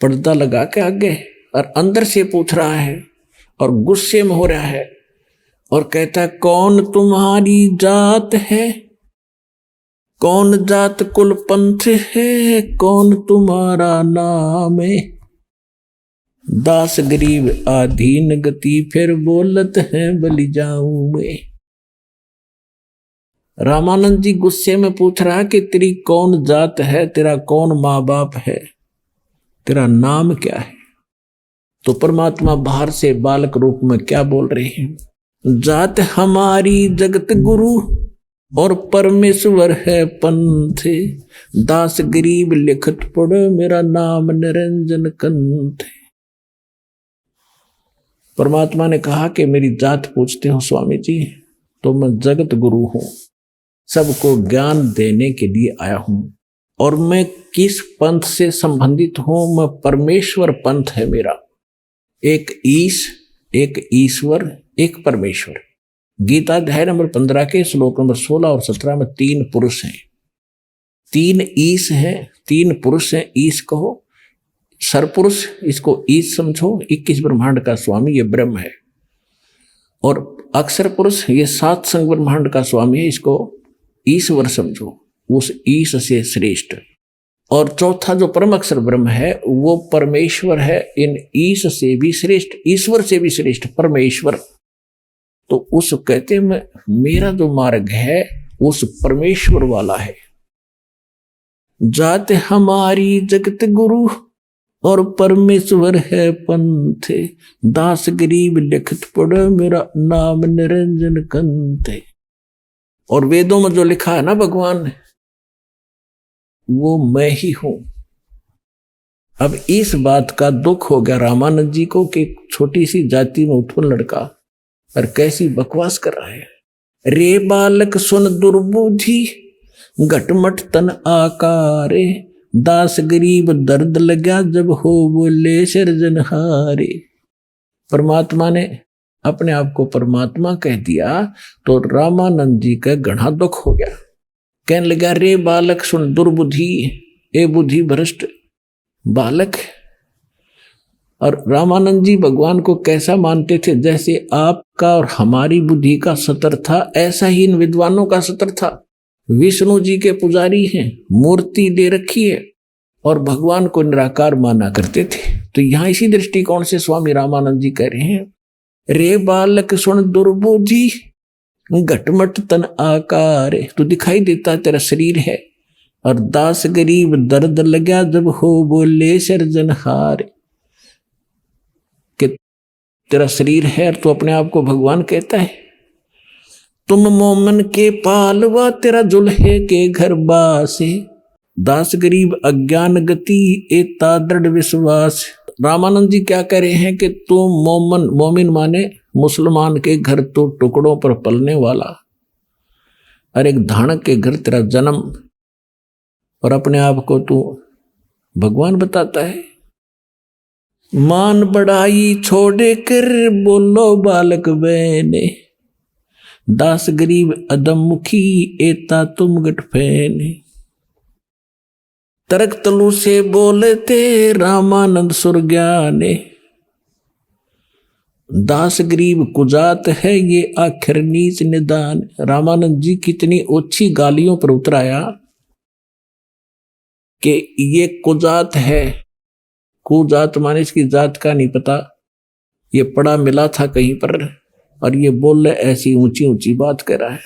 पर्दा लगा के आगे और अंदर से पूछ रहा है और गुस्से में हो रहा है और कहता है, कौन तुम्हारी जात है, कौन जात कुल पंथ है, कौन तुम्हारा नाम है। दास गरीब आधीन गति फिर बोलत है बलि जाऊं मैं। रामानंद जी गुस्से में पूछ रहा है कि तेरी कौन जात है, तेरा कौन माँ बाप है, तेरा नाम क्या है। तो परमात्मा बाहर से बालक रूप में क्या बोल रहे हैं, जात हमारी जगत गुरु और परमेश्वर है पंथ, दास गरीब लिखत पढ़ो मेरा नाम निरंजन कंथ। परमात्मा ने कहा कि मेरी जात पूछते हो स्वामी जी, तो मैं जगत गुरु हूं, सबको ज्ञान देने के लिए आया हूं। और मैं किस पंथ से संबंधित हूं, मैं परमेश्वर पंथ है मेरा। एक ईश, एक ईश्वर, एक परमेश्वर। गीता अध्याय नंबर 15 के श्लोक नंबर 16 और 17 में 3 पुरुष हैं, 3 ईश हैं, 3 पुरुष हैं। ईश कहो, सरपुरुष इसको ईश समझो, 21 ब्रह्मांड का स्वामी ये ब्रह्म है। और अक्षर पुरुष ये 7 संग ब्रह्मांड का स्वामी है, इसको ईश्वर समझो, उस ईश से श्रेष्ठ। और चौथा जो परम अक्षर ब्रह्म है वो परमेश्वर है, इन ईश से भी श्रेष्ठ, ईश्वर से भी श्रेष्ठ परमेश्वर। तो उस कहते में मेरा जो मार्ग है उस परमेश्वर वाला है। जात हमारी जगत गुरु और परमेश्वर है पंथ, दास गरीब लिखत पढ़ो मेरा नाम निरंजन कंथ। और वेदों में जो लिखा है ना भगवान ने, वो मैं ही हूं। अब इस बात का दुख हो गया रामानंद जी को कि छोटी सी जाति में उत्पन्न लड़का और कैसी बकवास कर रहा है। रे बालक सुन दुर्बुद्धि घटमट तन आकारे, दास गरीब दर्द लगा जब हो बोले सिरजनहारे। परमात्मा ने अपने आप को परमात्मा कह दिया तो रामानंद जी का घना दुख हो गया। कहने लगा, रे बालक सुन दुर्बुद्धि, ए बुद्धि भ्रष्ट बालक। और रामानंद जी भगवान को कैसा मानते थे, जैसे आपका और हमारी बुद्धि का सतर था, ऐसा ही इन विद्वानों का सतर था। विष्णु जी के पुजारी हैं, मूर्ति दे रखी है और भगवान को निराकार माना करते थे। तो यहां इसी दृष्टिकोण से स्वामी रामानंद जी कह रहे हैं, रे बालक सुन दुर्बुद्धि घटमट तन आकार। तो दिखाई देता तेरा शरीर है, और दास गरीब दर्द लगा जब हो बोले सिरजनहार। कि तेरा शरीर है तो अपने आप को भगवान कहता है। तुम मोमन के पालवा तेरा जुल्हे के घर बासे, दास गरीब अज्ञान गति एता दृढ़ विश्वास। रामानंद जी क्या कह रहे हैं कि तुम मोमन, मोमिन माने मुसलमान के घर तो टुकड़ों पर पलने वाला, और एक धानक के घर तेरा जन्म, और अपने आप को तू भगवान बताता है। मान बढ़ाई छोड़े कर बोलो बालक बहने, दास गरीब अदम मुखी एता तुम गठ फैने। तरक तलु से बोलते रामानंद सुर ज्ञाने, दास गरीब कुजात है ये आखिर नीच निदान। रामानंद जी कितनी ओछी गालियों पर उतराया कि ये कुजात है। कुजात माने इसकी जात का नहीं पता, ये पड़ा मिला था कहीं पर और ये बोल ऐसी ऊंची ऊंची बात कर रहा है।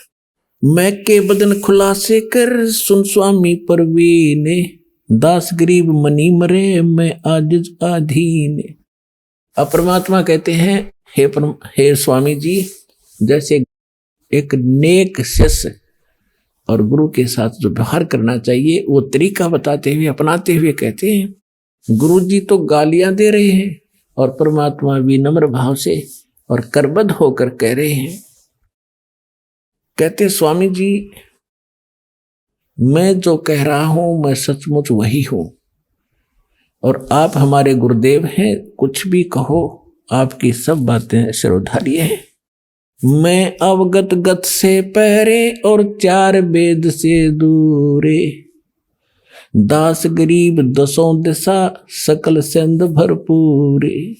मैं के बदन खुलासे कर सुन स्वामी परवीने, दास गरीब मनी मरे मैं आजिज आधीन। अब परमात्मा कहते हैं हे स्वामी जी, जैसे एक नेक शिष्य और गुरु के साथ जो व्यवहार करना चाहिए वो तरीका बताते हुए अपनाते हुए कहते हैं गुरु जी तो गालियां दे रहे हैं और परमात्मा विनम्र भाव से और करबद्ध होकर कह रहे हैं। कहते स्वामी जी मैं जो कह रहा हूं मैं सचमुच वही हूं और आप हमारे गुरुदेव हैं, कुछ भी कहो आपकी सब बातें सिरोधार्य है। मैं अवगत गत से पहरे और चार वेद से दूरे, दास गरीब दसों दिशा सकल सिंध भरपूरे।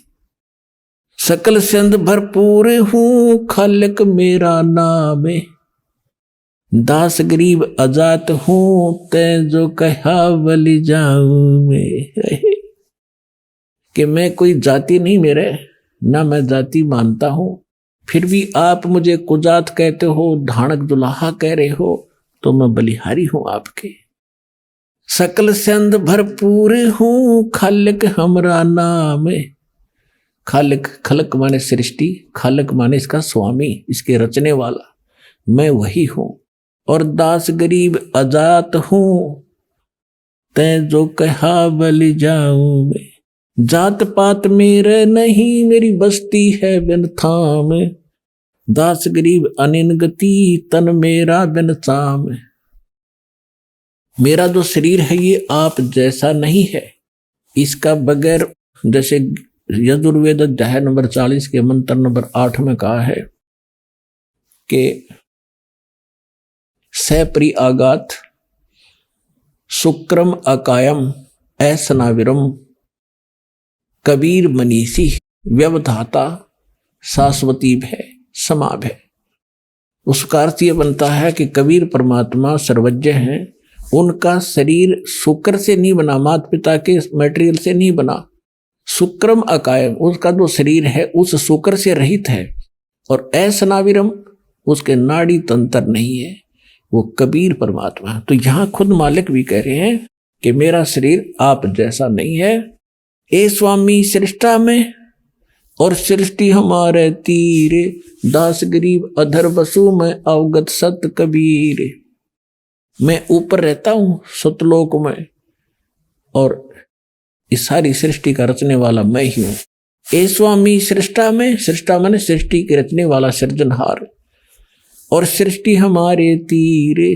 सकल सिंध भरपूर हूं खालिक मेरा नाम, दास गरीब अजात हूं तै जो कहा बलि जाऊं मैं। कि मैं कोई जाति नहीं मेरे, ना मैं जाति मानता हूं, फिर भी आप मुझे कुजात कहते हो, धानक दुल्हा कह रहे हो, तो मैं बलिहारी हूं आपके। सकल सिंध भरपूर हूं खालिक हमरा नाम, खालिक खलक माने सृष्टि, खालिक माने इसका स्वामी, इसके रचने वाला, मैं वही हूं। और दास गरीब अजात हूं तै जो कहा बलि जाऊं मैं। जात पात मेरे नहीं मेरी बस्ती है बिन थाम, दास गरीब अनिन गति तन मेरा बिन चाम। मेरा जो शरीर है ये आप जैसा नहीं है, इसका बगैर जैसे यजुर्वेद अध्याय नंबर 40 के मंत्र नंबर 8 में कहा है कि सपरि आगात शुक्रम अकायम ऐसनाविरम कबीर मनीषी व्यवधाता शाश्वती है समाभ है। उसका अर्थ यह बनता है कि कबीर परमात्मा सर्वज्ञ हैं, उनका शरीर शुक्र से नहीं बना, माता पिता के मटेरियल से नहीं बना। शुक्रम अकायम, उसका जो शरीर है उस शुक्र से रहित है, और ऐसनाविरम उसके नाड़ी तंत्र नहीं है, वो कबीर परमात्मा। तो यहां खुद मालिक भी कह रहे हैं कि मेरा शरीर आप जैसा नहीं है। ए स्वामी सृष्टा में और सृष्टि हमारे तीरे, दास गरीब अधर बसु में अवगत सत कबीर। मैं ऊपर रहता हूं सतलोक में और इस सारी सृष्टि का रचने वाला मैं ही हूं। ए स्वामी सृष्टा में, सृष्टा माने सृष्टि के रचने वाला सृजनहार, और सृष्टि हमारे तीरे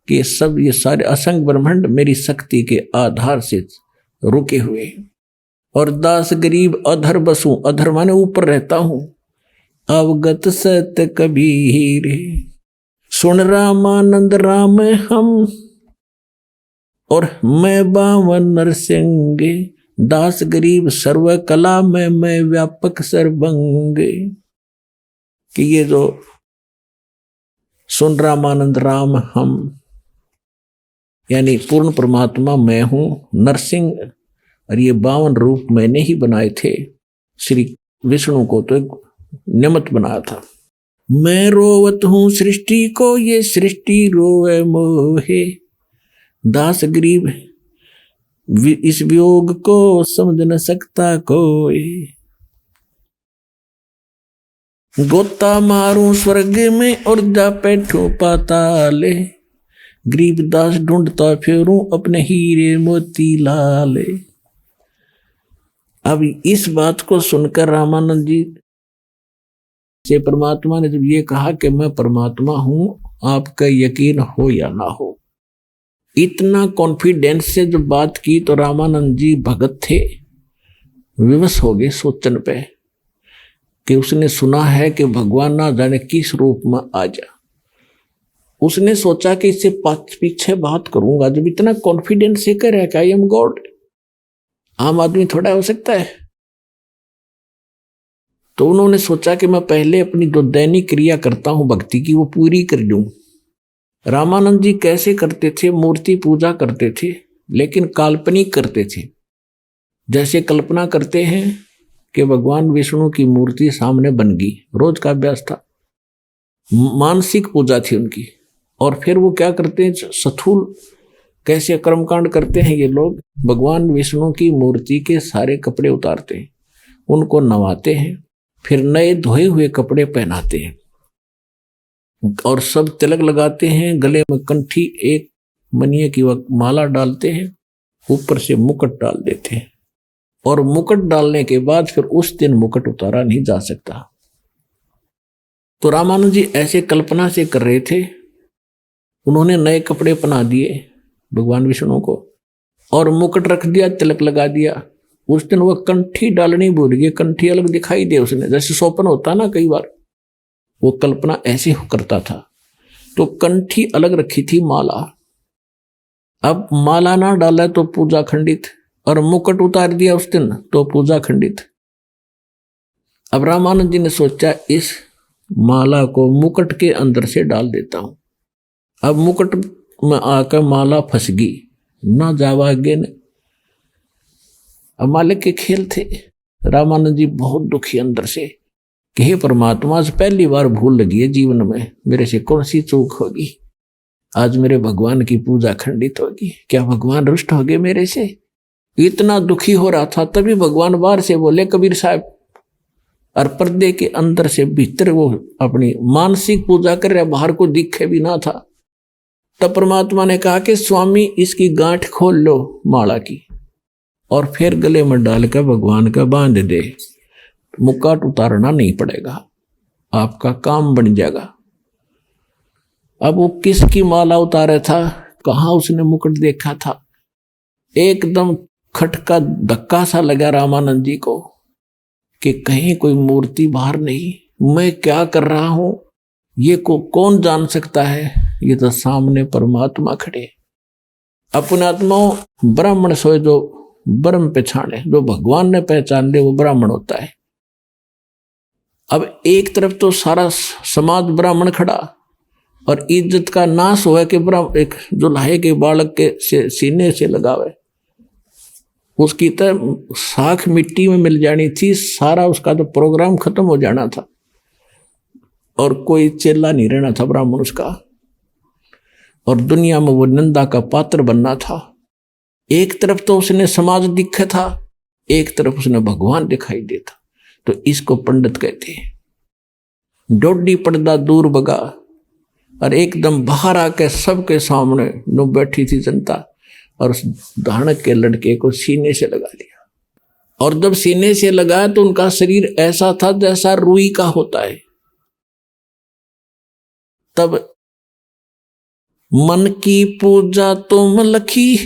के सब ये सारे असंग ब्रह्मांड मेरी शक्ति के आधार से रुके हुए। और दास गरीब अधर बसू, अधर माने ऊपर रहता हूं, अवगत सत्य कबीर। सुन रामानंद राम हम और मैं बावन नरसिंह, दास गरीब सर्व कला में मैं व्यापक सर्वंग। कि ये जो सुन रामानंद राम हम यानी पूर्ण परमात्मा मैं हूं, नरसिंह, और ये 52 रूप मैंने ही बनाए थे। श्री विष्णु को तो एक निमित्त बनाया था। मैं रोवत हूं सृष्टि को, ये सृष्टि रोवे मोहे, दास गरीब इस वियोग को समझ न सकता कोई। गोता मारूं स्वर्ग में और जा बैठूं पाताले, गरीब दास ढूंढता फिरूं अपने हीरे मोती लाले। अब इस बात को सुनकर रामानंद जी से परमात्मा ने जब ये कहा कि मैं परमात्मा हूं, आपका यकीन हो या ना हो, इतना कॉन्फिडेंस से जब बात की तो रामानंद जी भगत थे, विवश हो गए सोचन पे कि उसने सुना है कि भगवान ना जाने किस रूप में आ जा। उसने सोचा कि इससे पीछे बात करूंगा, जब इतना कॉन्फिडेंस से कह रहा है कि आई एम गॉड, आम आदमी थोड़ा हो सकता है। तो उन्होंने सोचा कि मैं पहले अपनी जो दैनिक क्रिया करता हूं भक्ति की वो पूरी कर लूं। रामानंद जी कैसे करते थे? मूर्ति पूजा करते थे, लेकिन काल्पनिक करते थे। जैसे कल्पना करते हैं कि भगवान विष्णु की मूर्ति सामने बन गई, रोज का अभ्यास था, मानसिक पूजा थी उनकी। और फिर वो क्या करते हैं, स्थूल कैसे कर्मकांड करते हैं ये लोग, भगवान विष्णु की मूर्ति के सारे कपड़े उतारते हैं, उनको नवाते हैं, फिर नए धोए हुए कपड़े पहनाते हैं और सब तिलक लगाते हैं, गले में कंठी एक मनिये की माला डालते हैं, ऊपर से मुकुट डाल देते हैं। और मुकुट डालने के बाद फिर उस दिन मुकुट उतारा नहीं जा सकता। तो रामानंद जी ऐसे कल्पना से कर रहे थे। उन्होंने नए कपड़े पहना दिए भगवान विष्णु को और मुकुट रख दिया, तिलक लगा दिया। उस दिन वह कंठी डालनी भूल गए, कंठी अलग दिखाई दे उसने, जैसे स्वप्न होता ना कई बार, वो कल्पना ऐसे करता था। तो कंठी अलग रखी थी, माला। अब माला ना डाला तो पूजा खंडित, और मुकुट उतार दिया उस दिन तो पूजा खंडित। अब रामानंद जी ने सोचा इस माला को मुकुट के अंदर से डाल देता हूं। अब मुकुट में आकर माला फंस गई, ना जावा आगे ने। अब मालिक के खेल थे। रामानंद जी बहुत दुखी अंदर से कि हे परमात्मा, आज पहली बार भूल लगी है जीवन में, मेरे से कौन सी चूक होगी, आज मेरे भगवान की पूजा खंडित होगी, क्या भगवान रुष्ट हो गए मेरे से? इतना दुखी हो रहा था। तभी भगवान बाहर से बोले, कबीर साहब, और पर्दे के अंदर से भीतर वो अपनी मानसिक पूजा कर रहा, बाहर को दिखे भी ना था। तब परमात्मा ने कहा कि स्वामी इसकी गांठ खोल लो माला की और फिर गले में डालकर भगवान का बांध दे, मुकुट उतारना नहीं पड़ेगा, आपका काम बन जाएगा। अब वो किसकी माला उतारा था, कहां उसने मुकुट देखा था? एकदम खटका धक्का सा लगा रामानंद जी को कि कहीं कोई मूर्ति बाहर नहीं, मैं क्या कर रहा हूं ये को कौन जान सकता है? ये तो सामने परमात्मा खड़े। अपने आत्माओं, ब्राह्मण सोए जो ब्रह्म पहचाने, जो भगवान ने पहचान ले वो ब्राह्मण होता है। अब एक तरफ तो सारा समाज ब्राह्मण खड़ा और इज्जत का नाश हुआ कि एक जो लाहे के बालक के सीने से लगावे, उसकी तो साख मिट्टी में मिल जानी थी, सारा उसका तो प्रोग्राम खत्म हो जाना था और कोई चेला नहीं रहना था ब्राह्मण उसका, और दुनिया में वो निंदा का पात्र बनना था। एक तरफ तो उसने समाज दिखा था, एक तरफ उसने भगवान दिखाई देता। तो इसको पंडित कहते हैं। डोडी पर्दा दूर भगा और एकदम बाहर आके सबके सामने नो बैठी थी जनता और उस धानक के लड़के को सीने से लगा लिया। और जब सीने से लगाया तो उनका शरीर ऐसा था जैसा रुई का होता है। तब मन की पूजा तुम लखी,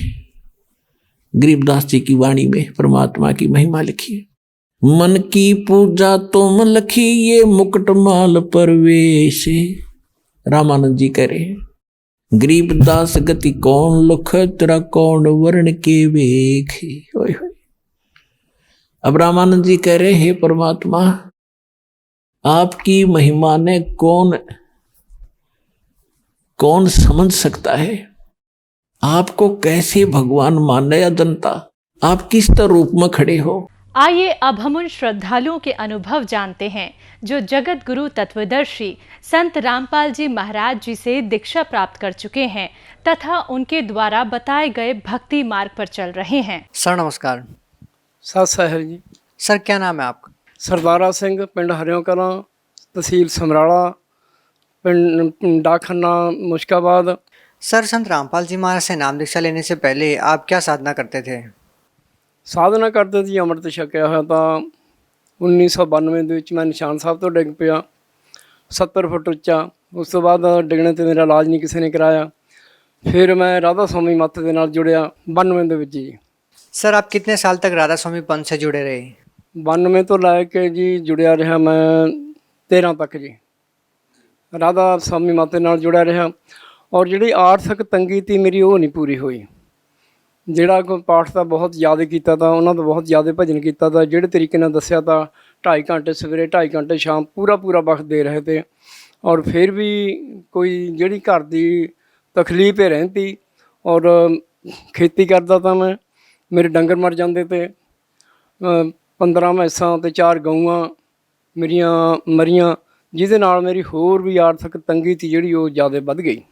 गरीबदास जी की वाणी में परमात्मा की महिमा लिखी है। मन की पूजा तुम लखी, ये मुकुट माल परवेश। रामानंद जी कह रहे हैं, गरीबदास गति कौन लुख, तेरा कौन वर्ण के वेख। अब रामानंद जी कह रहे हैं, परमात्मा आपकी महिमा ने कौन समझ सकता है? आपको कैसे भगवान माने या जनता? आप किस तरह रूप में खड़े हो? आइए अब हम उन श्रद्धालुओं के अनुभव जानते हैं जो जगत गुरु तत्वदर्शी संत रामपाल जी महाराज जी से दीक्षा प्राप्त कर चुके हैं तथा उनके द्वारा बताए गए भक्ति मार्ग पर चल रहे हैं। सर नमस्कार। सत साहिल जी। सर क्या नाम है आपका? सरदारा सिंह, पिंड हरियों कलां, तहसील समराला, पिंड डाकखन्ना, मुश्काबाद। सर संत रामपाल जी महाराज से नाम दीक्षा लेने से पहले आप क्या साधना करते थे? साधना करते थे, अमृत छकिया होया ਤਾਂ 1992 ਦੇ ਵਿੱਚ ਮੈਂ ਨਿਸ਼ਾਨ ਸਾਹਿਬ ਤੋਂ ਡਿੱਗ ਪਿਆ 70 ਫੁੱਟ ਉੱਚਾ। ਉਸ ਤੋਂ ਬਾਅਦ ਡਿੱਗਣੇ ਤੇ ਮੇਰਾ ਇਲਾਜ ਨਹੀਂ ਕਿਸੇ ਨੇ ਕਰਾਇਆ। ਫਿਰ ਮੈਂ ਰਾਧਾ ਸਵਾਮੀ ਮੱਤ ਦੇ ਨਾਲ ਜੁੜਿਆ 92 ਦੇ ਵਿੱਚ ਜੀ। सर आप कितने साल तक राधा स्वामी पंथ से जुड़े रहे? 92 ਤੋਂ ਲੈ ਕੇ ਜੀ ਜੁੜਿਆ ਰਿਹਾ ਮੈਂ 13 ਤੱਕ ਜੀ ਰਾਧਾ ਸਵਾਮੀ ਮਾਤੇ ਨਾਲ ਜੁੜਿਆ ਰਿਹਾ। ਔਰ ਜਿਹੜੀ ਆਰਥਿਕ ਤੰਗੀ ਤੀ ਮੇਰੀ ਉਹ ਨਹੀਂ ਪੂਰੀ ਹੋਈ। ਜਿਹੜਾ ਕੋਈ ਪਾਠ ਤਾਂ ਬਹੁਤ ਜ਼ਿਆਦਾ ਕੀਤਾ ਤਾਂ ਉਹਨਾਂ ਦਾ ਬਹੁਤ ਜ਼ਿਆਦਾ ਭਜਨ ਕੀਤਾ ਤਾਂ ਜਿਹੜੇ ਤਰੀਕੇ ਨਾਲ ਦੱਸਿਆ ਤਾਂ 2.5 ਘੰਟੇ ਸਵੇਰੇ 2.5 ਘੰਟੇ ਸ਼ਾਮ ਪੂਰਾ ਵਕਤ ਦੇ ਰਹੇ ਤੇ। ਔਰ ਫਿਰ ਵੀ ਕੋਈ ਜਿਹੜੀ ਘਰ ਦੀ ਤਕਲੀਫ ਹੀ ਰਹਿੰਦੀ। ਔਰ ਖੇਤੀ ਕਰਦਾ ਤਾਂ ਮੈਂ, ਮੇਰੇ ਡੰਗਰ ਮਰ ਜਾਂਦੇ ਤੇ 15 ਮੈਸਾਂ ਤੇ 4 ਗਊਆਂ ਮੇਰੀਆਂ ਮਰੀਆਂ, ਜਿਹਦੇ ਨਾਲ ਮੇਰੀ ਹੋਰ ਵੀ ਆਰਥਿਕ ਤੰਗੀ ਤੀ ਜਿਹੜੀ ਉਹ ਜ਼ਿਆਦਾ ਵੱਧ ਗਈ।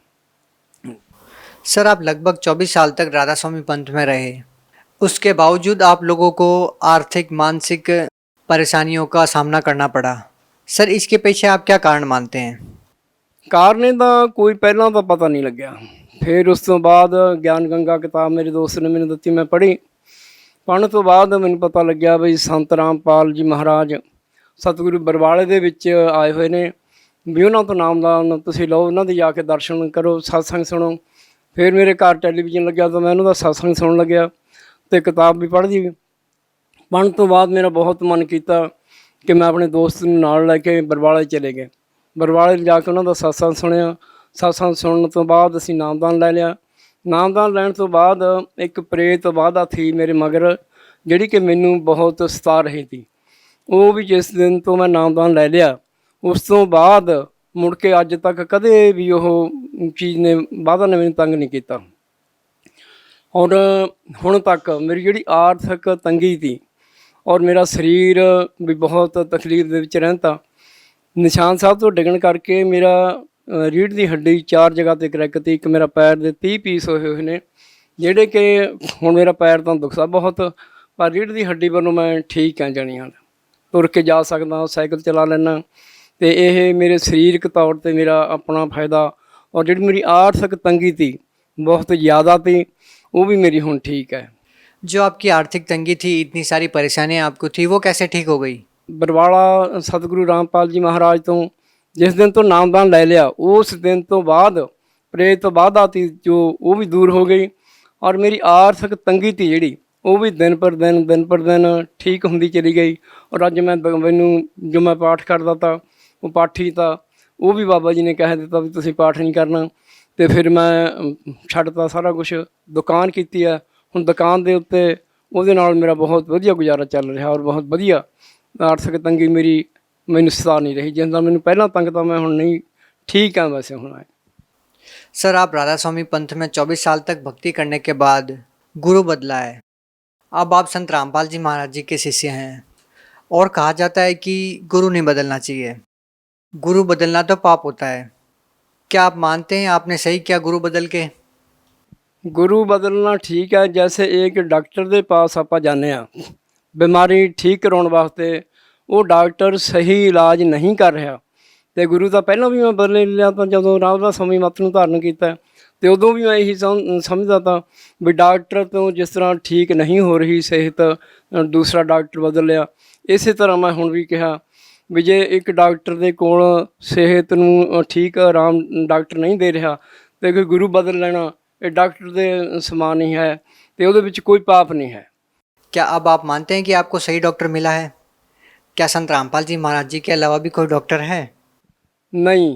सर आप लगभग 24 साल तक राधा स्वामी पंथ में रहे, उसके बावजूद आप लोगों को आर्थिक मानसिक परेशानियों का सामना करना पड़ा। सर इसके पीछे आप क्या कारण मानते हैं? ਕਾਰਨ ਦਾ ਕੋਈ ਪਹਿਲਾਂ ਤਾਂ ਪਤਾ ਨਹੀਂ ਲੱਗਿਆ। ਫਿਰ ਉਸ ਤੋਂ ਬਾਅਦ ਗਿਆਨ ਗੰਗਾ ਕਿਤਾਬ ਮੇਰੇ ਦੋਸਤ ਨੇ ਮੈਨੂੰ ਦਿੱਤੀ, ਮੈਂ ਪੜ੍ਹੀ। ਪੜ੍ਹਨ ਤੋਂ ਬਾਅਦ ਮੈਨੂੰ ਪਤਾ ਲੱਗਿਆ ਵੀ ਸੰਤ ਰਾਮਪਾਲ ਜੀ ਮਹਾਰਾਜ ਸਤਿਗੁਰੂ ਬਰਵਾਲੇ ਦੇ ਵਿੱਚ ਆਏ ਹੋਏ ਨੇ, ਵੀ ਉਹਨਾਂ ਤੋਂ ਨਾਮਦਾਨ ਤੁਸੀਂ ਲਓ, ਉਹਨਾਂ ਦੇ ਜਾ ਕੇ ਦਰਸ਼ਨ ਕਰੋ, ਸਤਸੰਗ ਸੁਣੋ। ਫਿਰ ਮੇਰੇ ਘਰ ਟੈਲੀਵਿਜ਼ਨ ਲੱਗਿਆ ਤਾਂ ਮੈਂ ਉਹਨਾਂ ਦਾ ਸਤਸੰਗ ਸੁਣਨ ਲੱਗਿਆ ਅਤੇ ਕਿਤਾਬ ਵੀ ਪੜ੍ਹਦੀ। ਪੜ੍ਹਨ ਤੋਂ ਬਾਅਦ ਮੇਰਾ ਬਹੁਤ ਮਨ ਕੀਤਾ ਕਿ ਮੈਂ ਆਪਣੇ ਦੋਸਤ ਨੂੰ ਨਾਲ ਲੈ ਕੇ ਬਰਵਾਲੇ ਚਲੇ ਗਏ। ਬਰਵਾਲੇ ਜਾ ਕੇ ਉਹਨਾਂ ਦਾ ਸਤਸੰਗ ਸੁਣਿਆ। ਸਤਸੰਗ ਸੁਣਨ ਤੋਂ ਬਾਅਦ ਅਸੀਂ ਨਾਮਦਾਨ ਲੈ ਲਿਆ। ਨਾਮਦਾਨ ਲੈਣ ਤੋਂ ਬਾਅਦ ਇੱਕ ਪ੍ਰੇਤ ਬਾਧਾ ਥੀ ਮੇਰੇ ਮਗਰ, ਜਿਹੜੀ ਕਿ ਮੈਨੂੰ ਬਹੁਤ ਸਤਾ ਰਹੀ ਸੀ। ਉਹ ਵੀ ਜਿਸ ਦਿਨ ਤੋਂ ਮੈਂ ਨਾਮਦਾਨ ਲੈ ਲਿਆ ਉਸ ਤੋਂ ਬਾਅਦ ਮੁੜ ਕੇ ਅੱਜ ਤੱਕ ਕਦੇ ਵੀ ਉਹ ਚੀਜ਼ ਨੇ ਬਾਧਾ ਨੇ ਮੈਨੂੰ ਤੰਗ ਨਹੀਂ ਕੀਤਾ। ਔਰ ਹੁਣ ਤੱਕ ਮੇਰੀ ਜਿਹੜੀ ਆਰਥਿਕ ਤੰਗੀ ਸੀ ਔਰ ਮੇਰਾ ਸਰੀਰ ਵੀ ਬਹੁਤ ਤਕਲੀਫ ਦੇ ਵਿੱਚ ਰਹਿੰਦਾ। ਨਿਸ਼ਾਨ ਸਾਹਿਬ ਤੋਂ ਡਿੱਗਣ ਕਰਕੇ ਮੇਰਾ ਰੀੜ੍ਹ ਦੀ ਹੱਡੀ 4 ਜਗ੍ਹਾ 'ਤੇ ਕਰੈਕ ਤੀ। ਇੱਕ ਮੇਰਾ ਪੈਰ ਦੇ 30 ਪੀਸ ਹੋਏ ਨੇ, ਜਿਹੜੇ ਕਿ ਹੁਣ ਮੇਰਾ ਪੈਰ ਤਾਂ ਦੁਖਦਾ ਬਹੁਤ, ਪਰ ਰੀੜ੍ਹ ਦੀ ਹੱਡੀ ਵੱਲੋਂ ਮੈਂ ਠੀਕ ਹਾਂ। ਜਾਣੀ ਹਾਂ ਤੁਰ ਕੇ ਜਾ ਸਕਦਾ, ਸਾਈਕਲ ਚਲਾ ਲੈਂਦਾ। ਅਤੇ ਇਹ ਮੇਰੇ ਸਰੀਰਕ ਤੌਰ 'ਤੇ ਮੇਰਾ ਆਪਣਾ ਫਾਇਦਾ। ਔਰ ਜਿਹੜੀ ਮੇਰੀ ਆਰਥਿਕ ਤੰਗੀ ਤੀ ਬਹੁਤ ਜ਼ਿਆਦਾ ਤੀ, वो भी मेरी हुण ठीक है। जो आपकी आर्थिक तंगी थी, इतनी सारी परेशानियां आपको थी, वो कैसे ठीक हो गई? बरवाला सतगुरु रामपाल जी महाराज तो जिस दिन तो नामदान ले लिया उस दिन तो बाद प्रेत बाधा थी जो वो भी दूर हो गई। और मेरी आर्थिक तंगी थी जिहड़ी वो भी दिन पर दिन ठीक होंदी चली गई। और अज मैनू जो मैं पाठ करता था वो पाठी था, वो भी बाबा जी ने कह दिता भी तुसीं पाठ नहीं करना। तो फिर मैं छड्डता सारा कुछ, दुकान की है। हुण दुकान के उत्ते उहदे नाल मेरा बहुत वधिया गुजारा चल रहा और बहुत वधिया आर्थिक तंगी मेरी मैनूं सता नहीं रही। जिसदा मैनूं पहलां तंग तां मैं हुण नहीं, ठीक हाँ वैसे हुण। सर आप राधा स्वामी पंथ में 24 साल तक भक्ति करने के बाद गुरु बदला है, अब आप संत रामपाल जी महाराज जी के शिष्य हैं और कहा जाता है कि गुरु नहीं बदलना चाहिए, गुरु बदलना तो पाप होता है। क्या आप मानते हैं आपने सही किया गुरु बदल के? गुरु बदलना ठीक है। जैसे एक डॉक्टर के पास आप जाने बीमारी ठीक कराने वास्ते, वो डॉक्टर सही इलाज नहीं कर रहा। तो गुरु तो पहला भी मैं बदल लिया था जो राधा स्वामी मत नूं धारण किया, तो उदों भी मैं यही समझदा था भी डॉक्टर तो जिस तरह ठीक नहीं हो रही सेहत, दूसरा डॉक्टर बदल लिया। इस तरह मैं हुण भी कहा भी जे एक डॉक्टर के कोल सेहत नूं ठीक आराम डॉक्टर नहीं दे रहा तो कोई गुरु बदल लेना ये डॉक्टर के समान ही है, तो उहदे विच कोई पाप नहीं है। क्या अब आप मानते हैं कि आपको सही डॉक्टर मिला है? क्या संत रामपाल जी महाराज जी के अलावा भी कोई डॉक्टर है? नहीं,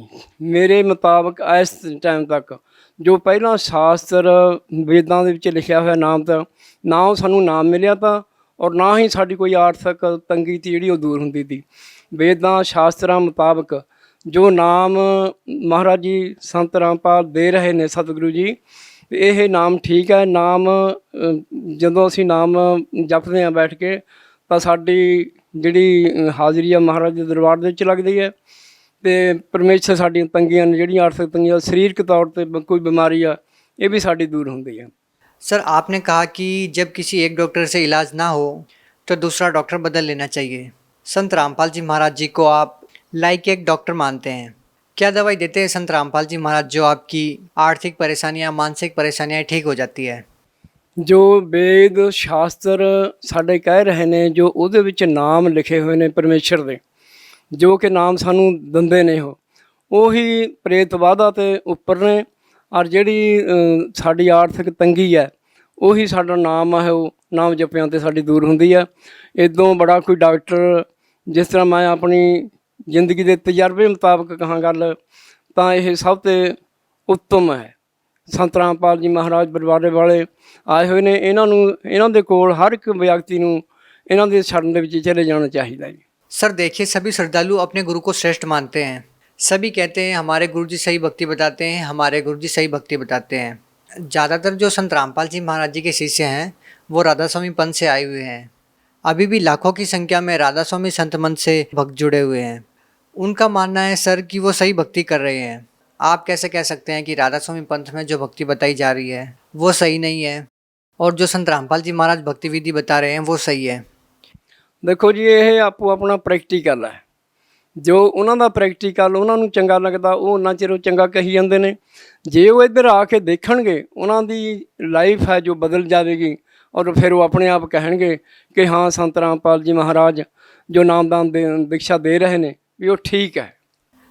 मेरे मुताबिक इस टाइम तक जो पहला शास्त्र वेदां दे विच लिखिया होया नाम था ना सानूं नाम मिलिया था, और ना ही साडी कोई आर्थिक तंगी थी जिहड़ी दूर हुंदी थी। वेदां शास्त्रां मुताबिक जो नाम महाराज जी संत रामपाल दे रहे ने सतगुरु जी, यह नाम ठीक है। नाम जदों असीं नाम जपदे हैं बैठ के तो साडी जिहड़ी हाज़री है महाराज दे दरबार दे विच लगदी है। तो परमेश्वर साडियां तंगियां ने जिहड़ियां आर्थिक तंगियां सरीरक तौर पर कोई बीमारी है ये भी साडी दूर हुंदी है। सर आपने कहा कि जब किसी एक डॉक्टर से इलाज ना हो तो दूसरा डॉक्टर बदल लेना चाहिए। संत रामपाल जी महाराज जी को आप लाइक एक डॉक्टर मानते हैं, क्या दवाई देते हैं संत रामपाल जी महाराज जो आपकी आर्थिक परेशानियां, मानसिक परेशानियां ठीक हो जाती है? जो वेद शास्त्र साडे कह रहे ने, जो उहदे विच नाम लिखे हुए ने परमेश्वर दे, जो कि नाम सानू दिंदे ने उही प्रेत बाधा ते उपर ने। और जिहड़ी साडी आर्थिक तंगी है ਉਹੀ ਸਾਡਾ ਨਾਮ ਹੈ, ਉਹ ਨਾਮ ਜਪਿਆਂ ਤੇ ਸਾਡੀ ਦੂਰ ਹੁੰਦੀ ਆ। ਇਦੋਂ ਬੜਾ ਕੋਈ ਡਾਕਟਰ, ਜਿਸ ਤਰ੍ਹਾਂ ਮੈਂ ਆਪਣੀ ਜ਼ਿੰਦਗੀ ਦੇ ਤਜਰਬੇ ਮੁਤਾਬਕ ਕਹਾਂ ਗੱਲ, ਤਾਂ ਇਹ ਸਭ ਤੋਂ ਉੱਤਮ ਹੈ। ਸੰਤ ਰਾਮਪਾਲ ਜੀ ਮਹਾਰਾਜ ਬਰਵਾੜੇ ਵਾਲੇ ਆਏ ਹੋਏ ਨੇ, ਇਹਨਾਂ ਦੇ ਕੋਲ ਹਰ ਇੱਕ ਵਿਅਕਤੀ ਨੂੰ ਇਹਨਾਂ ਦੇ ਸ਼ਰਨ ਦੇ ਵਿੱਚ ਚਲੇ ਜਾਣਾ ਚਾਹੀਦਾ ਜੀ। सर देखिए, सभी श्रद्धालु अपने गुरु को श्रेष्ठ मानते हैं। सभी कहते हैं हमारे गुरु जी सही भक्ति बताते हैं, हमारे गुरु जी सही भक्ति बताते हैं। ज़्यादातर जो संत रामपाल जी महाराज जी के शिष्य हैं वो राधा स्वामी पंथ से आए हुए हैं। अभी भी लाखों की संख्या में राधा स्वामी संत मंच से भक्त जुड़े हुए हैं। उनका मानना है सर कि वो सही भक्ति कर रहे हैं। आप कैसे कह सकते हैं कि राधा स्वामी पंथ में जो भक्ति बताई जा रही है वो सही नहीं है और जो संत रामपाल जी महाराज भक्ति विधि बता रहे हैं वो सही है? ਦੇਖੋ ਜੀ, ਇਹ ਆਪੋ ਆਪਣਾ ਪ੍ਰੈਕਟੀਕਲ ਹੈ। ਜੋ ਉਹਨਾਂ ਦਾ ਪ੍ਰੈਕਟੀਕਲ ਉਹਨਾਂ ਨੂੰ ਚੰਗਾ ਲੱਗਦਾ, ਉਹ ਉਹਨਾਂ ਚਿਰ ਉਹ ਚੰਗਾ ਕਹੀ ਜਾਂਦੇ ਨੇ। ਜੇ ਉਹ ਇੱਧਰ ਆ ਕੇ ਦੇਖਣਗੇ, ਉਹਨਾਂ ਦੀ ਲਾਈਫ ਹੈ ਜੋ ਬਦਲ ਜਾਵੇਗੀ, ਔਰ ਫਿਰ ਉਹ ਆਪਣੇ ਆਪ ਕਹਿਣਗੇ ਕਿ ਹਾਂ ਸੰਤ ਰਾਮਪਾਲ ਜੀ ਮਹਾਰਾਜ ਜੋ ਨਾਮਦਾਨ दीक्षा दे रहे हैं भी वो ठीक है।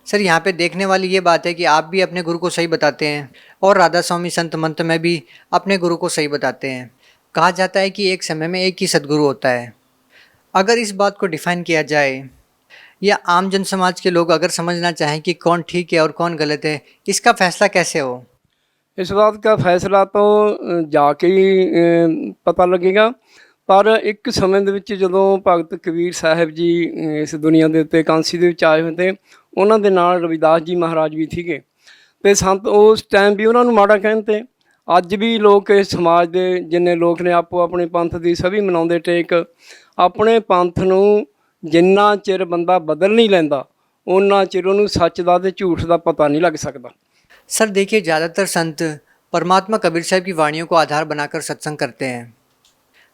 सर यहाँ पे देखने वाली ये बात है कि आप भी अपने गुरु को सही बताते हैं और राधा स्वामी संत मंत्र में भी अपने गुरु को सही बताते हैं। कहा जाता है कि एक समय में एक ही सदगुरु होता है। अगर इस बात को डिफाइन किया जाए या आम जन समाज के लोग अगर समझना चाहें कि कौन ठीक है और कौन गलत है, इसका फैसला कैसे हो? इस बात का फैसला तो जाके ही पता लगेगा। पर एक समय ਦੇ ਵਿੱਚ ਜਦੋਂ ਭਗਤ ਕਬੀਰ ਸਾਹਿਬ ਜੀ ਇਸ ਦੁਨੀਆ ਦੇ ਉੱਤੇ ਕਾਂਸੀ ਦੇ ਵਿੱਚ ਆਏ ਹੋਏ ਤੇ ਉਹਨਾਂ ਦੇ ਨਾਲ ਰਵਿਦਾਸ ਜੀ ਮਹਾਰਾਜ ਵੀ ਸੀਗੇ, ਤੇ ਸੰਤ ਉਸ ਟਾਈਮ ਵੀ ਉਹਨਾਂ ਨੂੰ ਮਾੜਾ ਕਹਿੰਦੇ। ਅੱਜ ਵੀ ਲੋਕ ਇਸ ਸਮਾਜ ਦੇ ਜਿੰਨੇ ਲੋਕ ਨੇ ਆਪੋ ਆਪਣੇ ਪੰਥ ਦੀ ਸਭੀ ਮਨਾਉਂਦੇ ਟੇਕ। ਆਪਣੇ ਪੰਥ ਨੂੰ ਜਿੰਨਾ ਚਿਰ ਬੰਦਾ ਬਦਲ ਨਹੀਂ ਲੈਂਦਾ, ਉਹਨਾਂ ਚਿਰ ਉਹਨੂੰ ਸੱਚ ਦਾ ਤੇ ਝੂਠ ਦਾ ਪਤਾ नहीं लग सकता। सर देखिए, ज़्यादातर संत परमात्मा कबीर साहब की वाणियों को आधार बनाकर सत्संग करते हैं।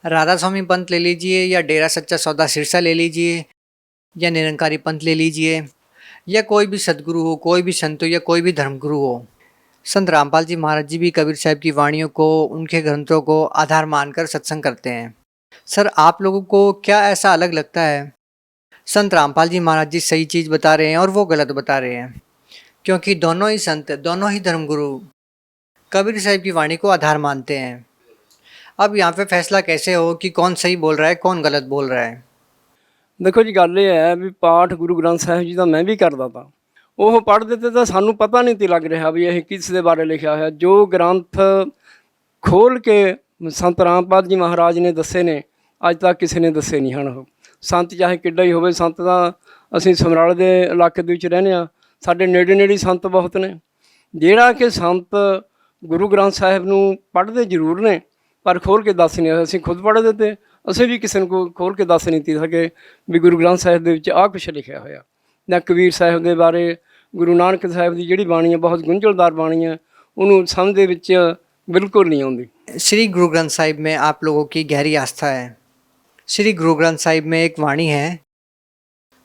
राधा स्वामी पंथ ले लीजिए या डेरा सच्चा सौदा सिरसा ले लीजिए या निरंकारी पंथ ले लीजिए या कोई भी सदगुरु हो, कोई भी संत हो या कोई भी धर्मगुरु हो, संत रामपाल जी महाराज जी भी कबीर साहब की वाणियों को, उनके ग्रंथों को आधार मानकर सत्संग करते हैं। सर आप लोगों को क्या ऐसा अलग लगता है संत रामपाल जी महाराज जी सही चीज़ बता रहे हैं और वो गलत बता रहे हैं? क्योंकि दोनों ही संत, दोनों ही धर्मगुरु कबीर साहब की वाणी को आधार मानते हैं। अब यहाँ पे फैसला कैसे हो कि कौन सही बोल रहा है, कौन गलत बोल रहा है? देखो जी, गल ये है भी पाठ गुरु ग्रंथ साहिब जी का मैं भी करता था। ਉਹ ਪੜ੍ਹਦੇ ਤੇ ਤਾਂ ਸਾਨੂੰ ਪਤਾ ਨਹੀਂ ਤੀ ਲੱਗ ਰਿਹਾ ਵੀ ਇਹ ਕਿਸ ਦੇ ਬਾਰੇ ਲਿਖਿਆ ਹੋਇਆ। ਜੋ ਗ੍ਰੰਥ ਖੋਲ੍ਹ ਕੇ ਸੰਤ ਰਾਮਪਾਲ ਜੀ ਮਹਾਰਾਜ ਨੇ ਦੱਸੇ ਨੇ, ਅੱਜ ਤੱਕ ਕਿਸੇ ਨੇ ਦੱਸੇ ਨਹੀਂ ਹਨ। ਉਹ ਸੰਤ ਚਾਹੇ ਕਿੱਡਾ ਹੀ ਹੋਵੇ, ਸੰਤ ਤਾਂ ਅਸੀਂ ਸਮਰਾਲੇ ਦੇ ਇਲਾਕੇ ਦੇ ਵਿੱਚ ਰਹਿੰਦੇ ਹਾਂ, ਸਾਡੇ ਨੇੜੇ ਨੇੜੇ ਸੰਤ ਬਹੁਤ ਨੇ। ਜਿਹੜਾ ਕਿ ਸੰਤ ਗੁਰੂ ਗ੍ਰੰਥ ਸਾਹਿਬ ਨੂੰ ਪੜ੍ਹਦੇ ਜ਼ਰੂਰ ਨੇ ਪਰ ਖੋਲ੍ਹ ਕੇ ਦੱਸ ਨਹੀਂ। ਅਸੀਂ ਖੁਦ ਪੜ੍ਹਦੇ ਤੇ ਅਸੀਂ ਵੀ ਕਿਸੇ ਨੂੰ ਖੋਲ੍ਹ ਕੇ ਦੱਸ ਨਹੀਂ ਤੀ ਸਕੇ ਵੀ ਗੁਰੂ ਗ੍ਰੰਥ ਸਾਹਿਬ ਦੇ ਵਿੱਚ ਆਹ ਕੁਛ ਲਿਖਿਆ ਹੋਇਆ। ਜਾਂ ਕਬੀਰ ਸਾਹਿਬ ਦੇ ਬਾਰੇ, ਗੁਰੂ ਨਾਨਕ ਸਾਹਿਬ ਦੀ ਜਿਹੜੀ ਬਾਣੀ ਹੈ ਬਹੁਤ ਗੁੰਝਲਦਾਰ ਬਾਣੀ ਹੈ, ਉਹਨੂੰ ਸਮਝ ਦੇ ਵਿੱਚ ਬਿਲकुल नहीं आती। श्री गुरु ग्रंथ साहिब में आप लोगों की गहरी आस्था है। श्री गुरु ग्रंथ साहिब में एक वाणी है,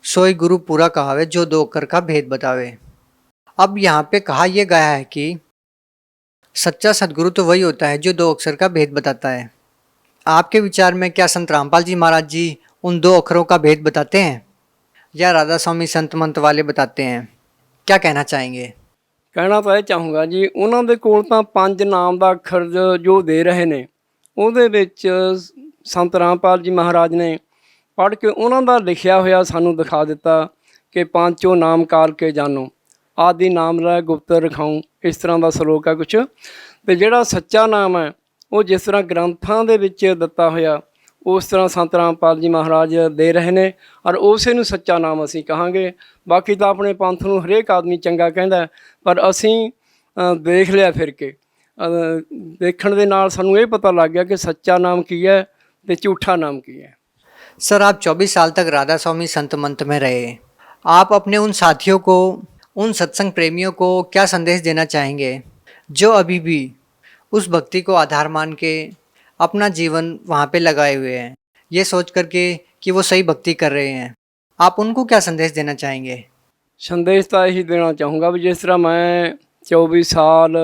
सोई गुरु पूरा कहावे जो दो अक्षर का भेद बतावे। अब यहाँ पे कहा यह गया है कि सच्चा सदगुरु तो वही होता है जो दो अक्षर का भेद बताता है। आपके विचार में क्या संत रामपाल जी महाराज जी उन दो अक्षरों का भेद बताते हैं या राधा स्वामी संत मंत्र वाले बताते हैं? क्या कहना चाहेंगे? ਕਹਿਣਾ ਤਾਂ ਇਹ ਚਾਹੂੰਗਾ ਜੀ, ਉਹਨਾਂ ਦੇ ਕੋਲ ਤਾਂ 5 ਨਾਮ ਦਾ ਅੱਖਰ ਜੋ ਦੇ ਰਹੇ ਨੇ, ਉਹਦੇ ਵਿੱਚ ਸੰਤ ਰਾਮਪਾਲ ਜੀ ਮਹਾਰਾਜ ਨੇ ਪੜ੍ਹ ਕੇ ਉਹਨਾਂ ਦਾ ਲਿਖਿਆ ਹੋਇਆ ਸਾਨੂੰ ਦਿਖਾ ਦਿੱਤਾ ਕਿ ਪਾਂਚੋ ਨਾਮ ਕਾਲ ਕੇ ਜਾਨੋ, ਆਦਿ ਨਾਮ ਲੈ ਗੁਪਤ ਰਖਾਉ, ਇਸ ਤਰ੍ਹਾਂ ਦਾ ਸਲੋਕ ਆ ਕੁਛ। ਅਤੇ ਜਿਹੜਾ ਸੱਚਾ ਨਾਮ ਹੈ ਉਹ ਜਿਸ ਤਰ੍ਹਾਂ ਗ੍ਰੰਥਾਂ ਦੇ ਵਿੱਚ ਦਿੱਤਾ ਹੋਇਆ ਉਸ ਤਰ੍ਹਾਂ ਸੰਤ ਰਾਮਪਾਲ ਜੀ ਮਹਾਰਾਜ ਦੇ ਰਹੇ ਨੇ, ਔਰ ਉਸੇ ਨੂੰ ਸੱਚਾ ਨਾਮ ਅਸੀਂ ਕਹਾਂਗੇ। ਬਾਕੀ ਤਾਂ ਆਪਣੇ ਪੰਥ ਨੂੰ ਹਰੇਕ ਆਦਮੀ ਚੰਗਾ ਕਹਿੰਦਾ, ਪਰ ਅਸੀਂ ਦੇਖ ਲਿਆ ਫਿਰ ਕੇ, ਦੇਖਣ ਦੇ ਨਾਲ ਸਾਨੂੰ ਇਹ ਪਤਾ ਲੱਗ ਗਿਆ ਕਿ ਸੱਚਾ ਨਾਮ ਕੀ ਹੈ ਤੇ ਝੂਠਾ ਨਾਮ ਕੀ है। सर आप 24 साल तक राधा स्वामी संत मंत्र में रहे, आप अपने उन साथियों को, उन सत्संग प्रेमियों को क्या संदेश देना चाहेंगे जो अभी भी उस भक्ति को आधार मान के अपना जीवन वहाँ पे लगाए हुए हैं, ये सोच करके कि वो सही भक्ति कर रहे हैं? आप उनको क्या संदेश देना चाहेंगे? संदेश ਤਾਂ ਇਹੀ ਦੇਣਾ ਚਾਹੂੰਗਾ ਵੀ ਜਿਸ ਤਰ੍ਹਾਂ ਮੈਂ 24 ਸਾਲ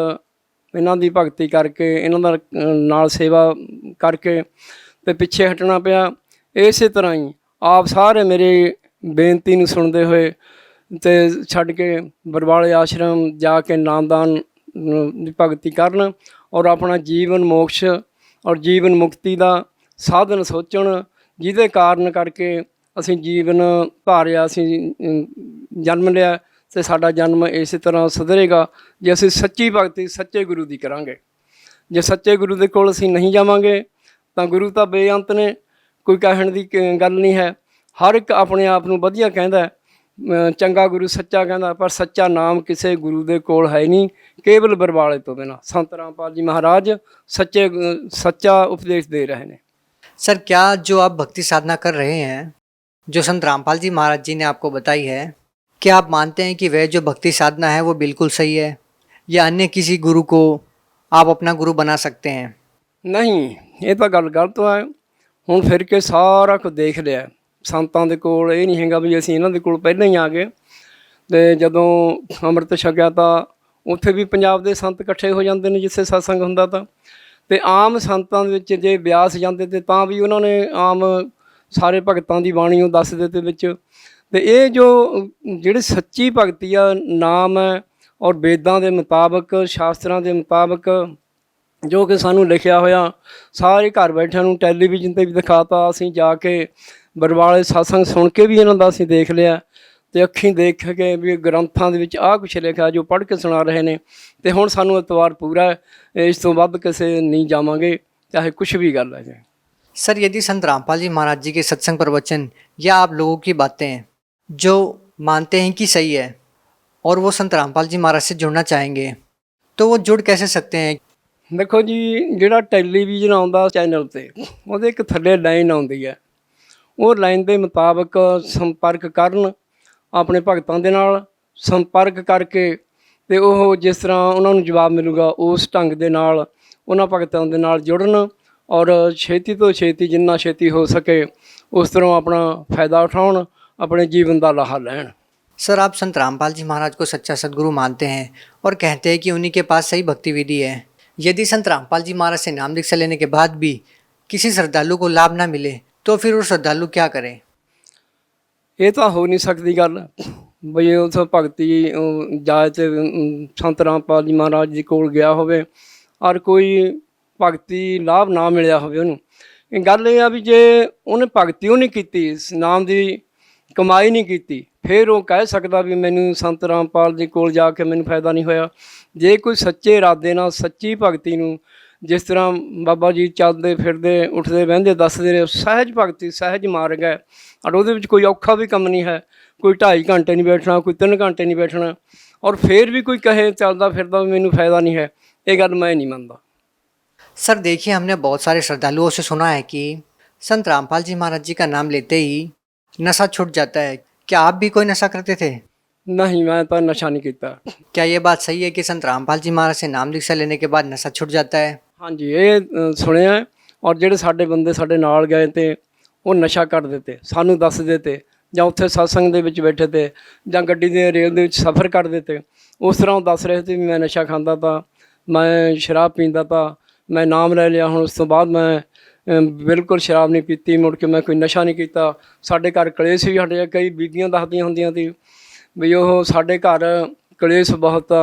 ਇਹਨਾਂ ਦੀ ਭਗਤੀ ਕਰਕੇ, ਇਹਨਾਂ ਦਾ ਨਾਲ ਸੇਵਾ ਕਰਕੇ ਤੇ ਪਿੱਛੇ ਹਟਣਾ ਪਿਆ, ਇਸੇ ਤਰ੍ਹਾਂ ਹੀ ਆਪ ਸਾਰੇ ਮੇਰੇ ਬੇਨਤੀ ਨੂੰ ਸੁਣਦੇ ਹੋਏ ਤੇ ਛੱਡ ਕੇ ਬਰਵਾਲੇ ਆਸ਼ਰਮ ਜਾ ਕੇ ਨਾਮਦਾਨ ਦੀ ਭਗਤੀ ਕਰਨ ਔਰ ਆਪਣਾ ਜੀਵਨ ਮੋਕਸ਼ ਔਰ ਜੀਵਨ ਮੁਕਤੀ ਦਾ ਸਾਧਨ ਸੋਚਣ, ਜਿਹਦੇ ਕਾਰਨ ਕਰਕੇ ਅਸੀਂ ਜੀਵਨ ਭਾਰਿਆ, ਅਸੀਂ ਜਨਮ ਲਿਆ ਤੇ ਸਾਡਾ ਜਨਮ ਇਸੇ ਤਰ੍ਹਾਂ ਸੁਧਰੇਗਾ ਜੇ ਅਸੀਂ ਸੱਚੀ ਭਗਤੀ ਸੱਚੇ ਗੁਰੂ ਦੀ ਕਰਾਂਗੇ। ਜੇ ਸੱਚੇ ਗੁਰੂ ਦੇ ਕੋਲ ਅਸੀਂ ਨਹੀਂ ਜਾਵਾਂਗੇ ਤਾਂ ਗੁਰੂ ਤਾਂ ਬੇਅੰਤ ਨੇ, ਕੋਈ ਕਹਿਣ ਦੀ ਗੱਲ ਨਹੀਂ ਹੈ। ਹਰ ਇੱਕ ਆਪਣੇ ਆਪ ਨੂੰ ਵਧੀਆ ਕਹਿੰਦਾ, ਚੰਗਾ ਗੁਰੂ ਸੱਚਾ ਕਹਿੰਦਾ, ਪਰ ਸੱਚਾ ਨਾਮ ਕਿਸੇ ਗੁਰੂ ਦੇ ਕੋਲ ਹੈ ਨਹੀਂ, ਕੇਵਲ ਬਰਵਾਲੇ ਤੋਂ ਬਿਨਾਂ। ਸੰਤ ਰਾਮਪਾਲ ਜੀ महाराज सच्चा उपदेश दे रहे हैं। सर, क्या जो आप भक्ति साधना कर रहे हैं, जो संत रामपाल जी महाराज जी ने आपको बताई है, क्या आप मानते हैं कि वह जो भक्ति साधना है वो बिल्कुल सही है, या अन्य किसी गुरु को आप अपना गुरु बना सकते हैं? नहीं, ये तो गल गलत है। ਹੁਣ ਫਿਰ ਕੇ ਸਾਰਾ ਕੁਝ ਦੇਖ ਲਿਆ ਸੰਤਾਂ ਦੇ ਕੋਲ। ਇਹ ਨਹੀਂ ਹੈਗਾ ਵੀ ਅਸੀਂ ਇਹਨਾਂ ਦੇ ਕੋਲ ਪਹਿਲਾਂ ਹੀ ਆ ਗਏ। ਅਤੇ ਜਦੋਂ ਅੰਮ੍ਰਿਤ ਛਕਿਆ ਤਾਂ ਉੱਥੇ ਵੀ ਪੰਜਾਬ ਦੇ ਸੰਤ ਇਕੱਠੇ ਹੋ ਜਾਂਦੇ ਨੇ ਜਿੱਥੇ ਸਤਸੰਗ ਹੁੰਦਾ ਤਾਂ। ਅਤੇ ਆਮ ਸੰਤਾਂ ਦੇ ਵਿੱਚ ਜੇ ਬਿਆਸ ਜਾਂਦੇ ਤੇ ਤਾਂ ਵੀ ਉਹਨਾਂ ਨੇ ਆਮ ਸਾਰੇ ਭਗਤਾਂ ਦੀ ਬਾਣੀ ਉਹ ਦੱਸਦੇ ਤੇ ਵਿੱਚ। ਅਤੇ ਇਹ ਜੋ ਜਿਹੜੀ ਸੱਚੀ ਭਗਤੀ ਆ, ਨਾਮ ਹੈ ਔਰ ਵੇਦਾਂ ਦੇ ਮੁਤਾਬਕ, ਸ਼ਾਸਤਰਾਂ ਦੇ ਮੁਤਾਬਕ ਜੋ ਕਿ ਸਾਨੂੰ ਲਿਖਿਆ ਹੋਇਆ ਸਾਰੇ ਘਰ ਬੈਠਿਆਂ ਨੂੰ ਟੈਲੀਵਿਜ਼ਨ 'ਤੇ ਵੀ ਦਿਖਾਤਾ। ਅਸੀਂ ਜਾ ਕੇ ਬਰਵਾਲੇ ਸਤਸੰਗ ਸੁਣ ਕੇ ਵੀ ਇਹਨਾਂ ਦਾ ਅਸੀਂ ਦੇਖ ਲਿਆ ਅਤੇ ਅੱਖੀਂ ਦੇਖ ਕੇ ਵੀ ਗ੍ਰੰਥਾਂ ਦੇ ਵਿੱਚ ਆਹ ਕੁਛ ਲਿਖਿਆ ਜੋ ਪੜ੍ਹ ਕੇ ਸੁਣਾ ਰਹੇ ਨੇ। ਅਤੇ ਹੁਣ ਸਾਨੂੰ ਇਤਵਾਰ ਪੂਰਾ ਹੈ, ਇਸ ਤੋਂ ਵੱਧ ਕਿਸੇ ਨਹੀਂ ਜਾਵਾਂਗੇ, ਚਾਹੇ ਕੁਛ ਵੀ ਗੱਲ ਹੈ। सर, यदि संत रामपाल जी महाराज जी के सत्संग प्रवचन या आप लोगों की बातें जो मानते हैं कि सही है और वो संत रामपाल जी महाराज से जुड़ना चाहेंगे तो वो जुड़ कैसे सकते हैं? ਦੇਖੋ ਜੀ, ਜਿਹੜਾ ਟੈਲੀਵਿਜ਼ਨ ਆਉਂਦਾ ਚੈਨਲ 'ਤੇ ਉਹਦੇ ਇੱਕ ਥੱਲੇ ਲਾਈਨ ਆਉਂਦੀ ਹੈ, ਉਹ ਲਾਈਨ ਦੇ ਮੁਤਾਬਕ ਸੰਪਰਕ ਕਰਨ, ਆਪਣੇ ਭਗਤਾਂ ਦੇ ਨਾਲ ਸੰਪਰਕ ਕਰਕੇ ਅਤੇ ਉਹ ਜਿਸ ਤਰ੍ਹਾਂ ਉਹਨਾਂ ਨੂੰ ਜਵਾਬ ਮਿਲੂਗਾ ਉਸ ਢੰਗ ਦੇ ਨਾਲ ਉਹਨਾਂ ਭਗਤਾਂ ਦੇ ਨਾਲ ਜੁੜਨ ਔਰ ਛੇਤੀ ਤੋਂ ਛੇਤੀ ਜਿੰਨਾ ਛੇਤੀ ਹੋ ਸਕੇ ਉਸ ਤਰ੍ਹਾਂ ਆਪਣਾ ਫਾਇਦਾ ਉਠਾਉਣ, ਆਪਣੇ ਜੀਵਨ ਦਾ ਲਾਹਾ ਲੈਣ। सर, आप संत रामपाल जी महाराज को सच्चा सदगुरु मानते हैं और कहते हैं कि उन्हीं के पास सही भक्ति विधि है। यदि संत रामपाल जी महाराज से नाम दीक्षा लेने के बाद भी किसी श्रद्धालु को लाभ ना मिले तो फिर वो श्रद्धालु क्या करे? ਇਹ ਤਾਂ ਹੋ ਨਹੀਂ ਸਕਦੀ ਗੱਲ ਬਈ ਉਸ ਭਗਤੀ ਜਾਏ ਤੇ ਸੰਤ ਰਾਮਪਾਲ ਜੀ ਮਹਾਰਾਜ ਜੀ ਕੋਲ ਗਿਆ ਹੋਵੇ ਔਰ ਕੋਈ ਭਗਤੀ ਲਾਭ ਨਾ ਮਿਲਿਆ ਹੋਵੇ ਉਹਨੂੰ। ਇਹ ਗੱਲ ਇਹ ਆ ਵੀ ਜੇ ਉਹਨੇ ਭਗਤੀ ਉਹ ਨਹੀਂ ਕੀਤੀ, ਨਾਮ ਦੀ ਕਮਾਈ ਨਹੀਂ ਕੀਤੀ, ਫਿਰ ਉਹ ਕਹਿ ਸਕਦਾ ਵੀ ਮੈਨੂੰ ਸੰਤ ਰਾਮਪਾਲ ਜੀ ਕੋਲ ਜਾ ਕੇ ਮੈਨੂੰ ਫਾਇਦਾ ਨਹੀਂ ਹੋਇਆ। ਜੇ ਕੋਈ ਸੱਚੇ ਇਰਾਦੇ ਨਾਲ ਸੱਚੀ ਭਗਤੀ ਨੂੰ, ਜਿਸ ਤਰ੍ਹਾਂ ਬਾਬਾ ਜੀ ਚੱਲਦੇ ਫਿਰਦੇ ਉੱਠਦੇ ਬਹਿੰਦੇ ਦੱਸਦੇ ਰਹੇ, ਸਹਿਜ ਭਗਤੀ ਸਹਿਜ ਮਾਰਗ ਹੈ ਔਰ ਉਹਦੇ ਵਿੱਚ ਕੋਈ ਔਖਾ ਵੀ ਕੰਮ ਨਹੀਂ ਹੈ। ਕੋਈ 2.5 ਘੰਟੇ ਨਹੀਂ ਬੈਠਣਾ, ਕੋਈ 3 ਘੰਟੇ ਨਹੀਂ ਬੈਠਣਾ, ਔਰ ਫਿਰ ਵੀ ਕੋਈ ਕਹੇ ਚੱਲਦਾ ਫਿਰਦਾ ਵੀ ਮੈਨੂੰ ਫਾਇਦਾ ਨਹੀਂ ਹੈ, ਇਹ ਗੱਲ ਮੈਂ ਨਹੀਂ ਮੰਨਦਾ। सर, देखिए, हमने बहुत सारे श्रद्धालुओं से सुना है कि संत रामपाल जी महाराज जी का नाम लेते ही नशा छूट जाता है। क्या आप भी कोई नशा करते थे? नहीं, मैं तो नशा नहीं किया। क्या ये बात सही है कि संत रामपाल जी महाराज से नाम दीक्षा लेने के बाद नशा छूट जाता है? हाँ जी, ये सुनिया और ਜਿਹੜੇ ਸਾਡੇ ਬੰਦੇ ਸਾਡੇ ਨਾਲ ਗਏ ਤੇ ਉਹ ਨਸ਼ਾ ਕਰਦੇ ਤੇ, ਸਾਨੂੰ ਦੱਸਦੇ ਤੇ, ਜਾਂ ਉੱਥੇ ਸਤਸੰਗ ਦੇ ਵਿੱਚ ਬੈਠੇ ਤੇ, ਜਾਂ ਗੱਡੀ ਦੇ ਰੇਲ ਦੇ ਵਿੱਚ ਸਫ਼ਰ ਕਰਦੇ ਤੇ, ਉਸ ਤਰ੍ਹਾਂ ਉਹ ਦੱਸ ਰਹੇ ਸੀ ਵੀ ਮੈਂ ਨਸ਼ਾ ਖਾਂਦਾ ਤਾਂ, ਮੈਂ ਸ਼ਰਾਬ ਪੀਂਦਾ ਤਾਂ, ਮੈਂ ਨਾਮ ਲੈ ਲਿਆ, ਹੁਣ ਉਸ ਤੋਂ ਬਾਅਦ ਮੈਂ ਬਿਲਕੁਲ ਸ਼ਰਾਬ ਨਹੀਂ ਪੀਤੀ, ਮੁੜ ਕੇ ਮੈਂ ਕੋਈ ਨਸ਼ਾ ਨਹੀਂ ਕੀਤਾ। ਸਾਡੇ ਘਰ ਕਲੇਸ਼ ਵੀ ਸਾਡੇ ਕਈ ਬੀਬੀਆਂ ਦੱਸਦੀਆਂ ਹੁੰਦੀਆਂ ਸੀ ਵੀ ਉਹ ਸਾਡੇ ਘਰ ਕਲੇਸ਼ ਬਹੁਤ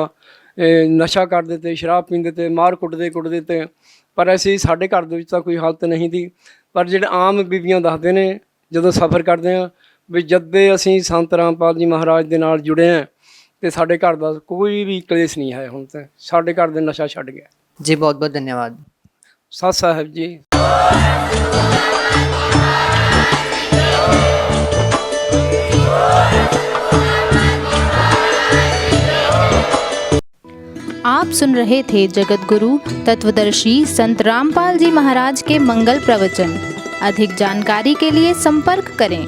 ਨਸ਼ਾ ਕਰਦੇ ਤੇ, ਸ਼ਰਾਬ ਪੀਂਦੇ ਤੇ, ਮਾਰ ਕੁੱਟਦੇ ਤੇ, ਪਰ ਅਸੀਂ ਸਾਡੇ ਘਰ ਦੇ ਵਿੱਚ ਤਾਂ ਕੋਈ ਹਾਲਤ ਨਹੀਂ ਸੀ। ਪਰ ਜਿਹੜੇ ਆਮ ਬੀਬੀਆਂ ਦੱਸਦੇ ਨੇ ਜਦੋਂ ਸਫ਼ਰ ਕਰਦੇ ਹਾਂ ਵੀ ਜਦ ਅਸੀਂ ਸੰਤ ਰਾਮਪਾਲ ਜੀ ਮਹਾਰਾਜ ਦੇ ਨਾਲ ਜੁੜੇ ਹਾਂ ਅਤੇ ਸਾਡੇ ਘਰ ਦਾ ਕੋਈ ਵੀ ਕਲੇਸ਼ ਨਹੀਂ ਹੈ। ਹੁਣ ਤਾਂ ਸਾਡੇ ਘਰ ਦੇ ਨਸ਼ਾ ਛੱਡ ਗਿਆ। जी, बहुत बहुत धन्यवाद। सत साहिब जी। आप सुन रहे थे जगत गुरु तत्वदर्शी संत रामपाल जी महाराज के मंगल प्रवचन। अधिक जानकारी के लिए संपर्क करें